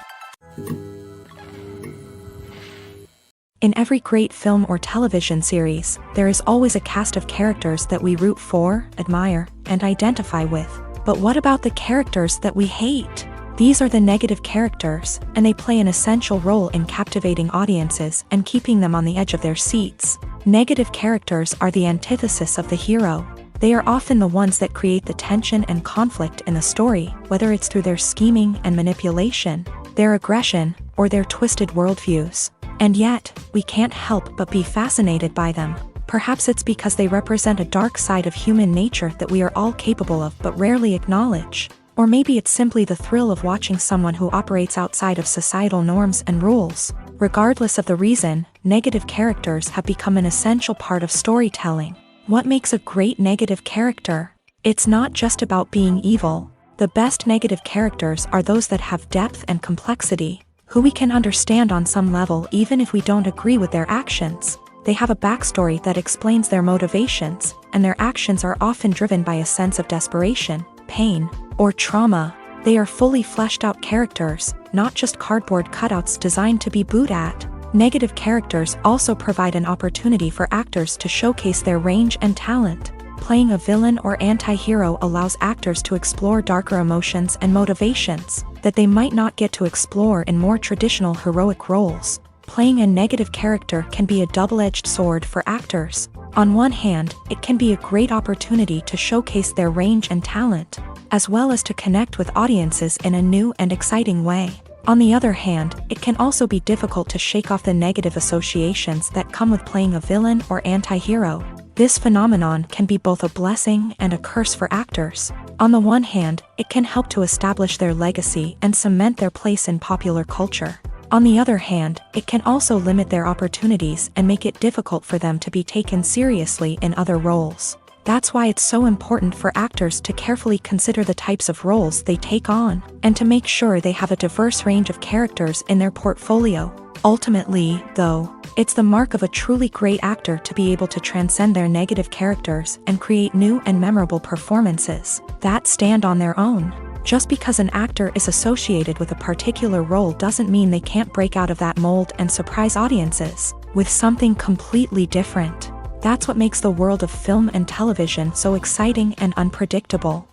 In every great film or television series, there is always a cast of characters that we root for, admire, and identify with. But what about the characters that we hate? These are the negative characters, and they play an essential role in captivating audiences and keeping them on the edge of their seats. Negative characters are the antithesis of the hero. They are often the ones that create the tension and conflict in the story, whether it's through their scheming and manipulation, their aggression, or their twisted worldviews. And yet, we can't help but be fascinated by them. Perhaps it's because they represent a dark side of human nature that we are all capable of but rarely acknowledge. Or maybe it's simply the thrill of watching someone who operates outside of societal norms and rules. Regardless of the reason, negative characters have become an essential part of storytelling. What makes a great negative character? It's not just about being evil. The best negative characters are those that have depth and complexity, who we can understand on some level even if we don't agree with their actions. They have a backstory that explains their motivations, and their actions are often driven by a sense of desperation, pain, or trauma. They are fully fleshed out characters, not just cardboard cutouts designed to be booed at. Negative characters also provide an opportunity for actors to showcase their range and talent. Playing a villain or anti-hero allows actors to explore darker emotions and motivations that they might not get to explore in more traditional heroic roles. Playing a negative character can be a double-edged sword for actors. On one hand, it can be a great opportunity to showcase their range and talent, as well as to connect with audiences in a new and exciting way. On the other hand, it can also be difficult to shake off the negative associations that come with playing a villain or anti-hero. This phenomenon can be both a blessing and a curse for actors. On the one hand, it can help to establish their legacy and cement their place in popular culture. On the other hand, it can also limit their opportunities and make it difficult for them to be taken seriously in other roles. That's why it's so important for actors to carefully consider the types of roles they take on, and to make sure they have a diverse range of characters in their portfolio. Ultimately, though, it's the mark of a truly great actor to be able to transcend their negative characters and create new and memorable performances that stand on their own. Just because an actor is associated with a particular role doesn't mean they can't break out of that mold and surprise audiences with something completely different. That's what makes the world of film and television so exciting and unpredictable.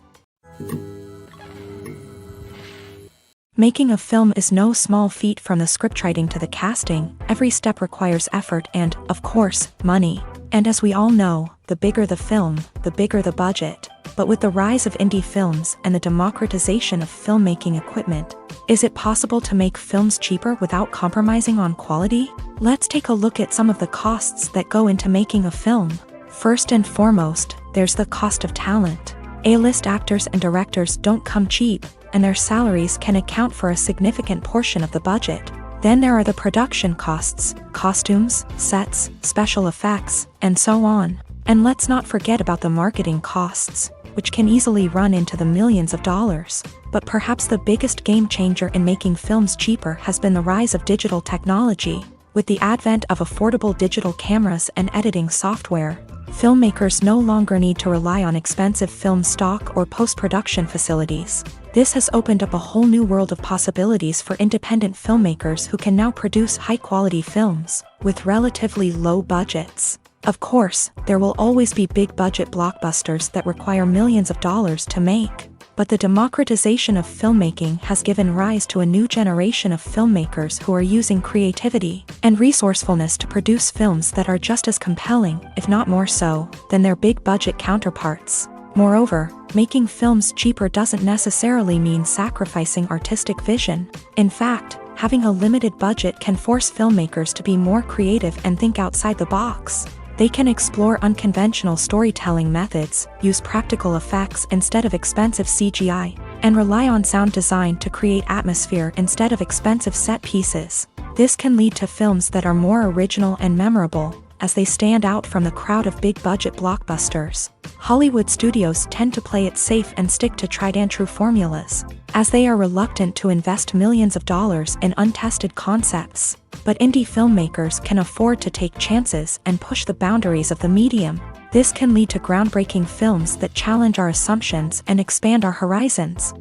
Making a film is no small feat. From the scriptwriting to the casting, every step requires effort and, of course, money. And as we all know, the bigger the film, the bigger the budget. But with the rise of indie films and the democratization of filmmaking equipment, is it possible to make films cheaper without compromising on quality? Let's take a look at some of the costs that go into making a film. First and foremost, there's the cost of talent. A-list actors and directors don't come cheap, and their salaries can account for a significant portion of the budget. Then there are the production costs, costumes, sets, special effects, and so on. And let's not forget about the marketing costs, which can easily run into the millions of dollars. But perhaps the biggest game changer in making films cheaper has been the rise of digital technology. With the advent of affordable digital cameras and editing software, filmmakers no longer need to rely on expensive film stock or post-production facilities. This has opened up a whole new world of possibilities for independent filmmakers who can now produce high-quality films with relatively low budgets. Of course, there will always be big-budget blockbusters that require millions of dollars to make. But the democratization of filmmaking has given rise to a new generation of filmmakers who are using creativity and resourcefulness to produce films that are just as compelling, if not more so, than their big-budget counterparts. Moreover, making films cheaper doesn't necessarily mean sacrificing artistic vision. In fact, having a limited budget can force filmmakers to be more creative and think outside the box. They can explore unconventional storytelling methods, use practical effects instead of expensive CGI, and rely on sound design to create atmosphere instead of expensive set pieces. This can lead to films that are more original and memorable, as they stand out from the crowd of big-budget blockbusters. Hollywood studios tend to play it safe and stick to tried-and-true formulas, as they are reluctant to invest millions of dollars in untested concepts. But indie filmmakers can afford to take chances and push the boundaries of the medium. This can lead to groundbreaking films that challenge our assumptions and expand our horizons.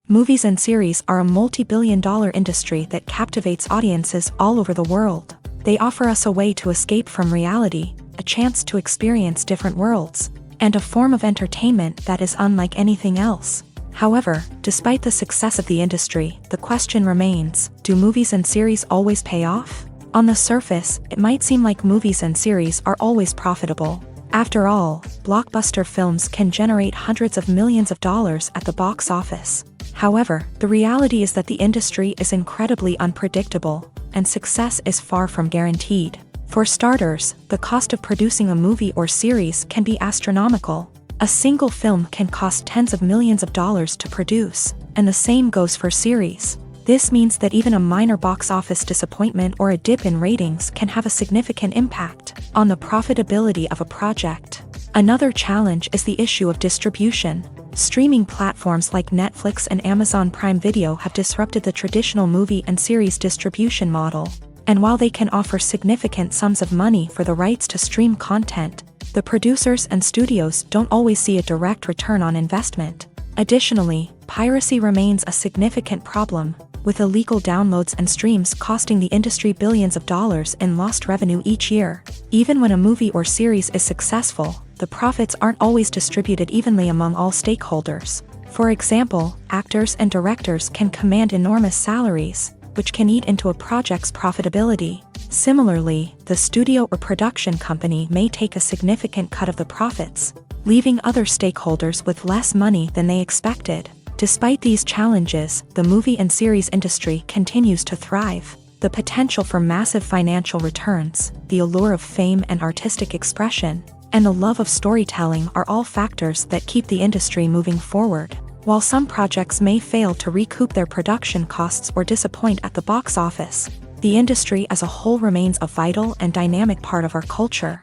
Movies and series are a multi-billion-dollar industry that captivates audiences all over the world. They offer us a way to escape from reality, a chance to experience different worlds, and a form of entertainment that is unlike anything else. However, despite the success of the industry, the question remains, do movies and series always pay off? On the surface, it might seem like movies and series are always profitable. After all, blockbuster films can generate hundreds of millions of dollars at the box office. However, the reality is that the industry is incredibly unpredictable, and success is far from guaranteed. For starters, the cost of producing a movie or series can be astronomical. A single film can cost tens of millions of dollars to produce, and the same goes for series. This means that even a minor box office disappointment or a dip in ratings can have a significant impact on the profitability of a project. Another challenge is the issue of distribution. Streaming platforms like Netflix and Amazon Prime Video have disrupted the traditional movie and series distribution model. And while they can offer significant sums of money for the rights to stream content, the producers and studios don't always see a direct return on investment. Additionally, piracy remains a significant problem, with illegal downloads and streams costing the industry billions of dollars in lost revenue each year. Even when a movie or series is successful, the profits aren't always distributed evenly among all stakeholders. For example, actors and directors can command enormous salaries, which can eat into a project's profitability. Similarly, the studio or production company may take a significant cut of the profits, leaving other stakeholders with less money than they expected. Despite these challenges, the movie and series industry continues to thrive. The potential for massive financial returns, the allure of fame and artistic expression, and the love of storytelling are all factors that keep the industry moving forward. While some projects may fail to recoup their production costs or disappoint at the box office, the industry as a whole remains a vital and dynamic part of our culture.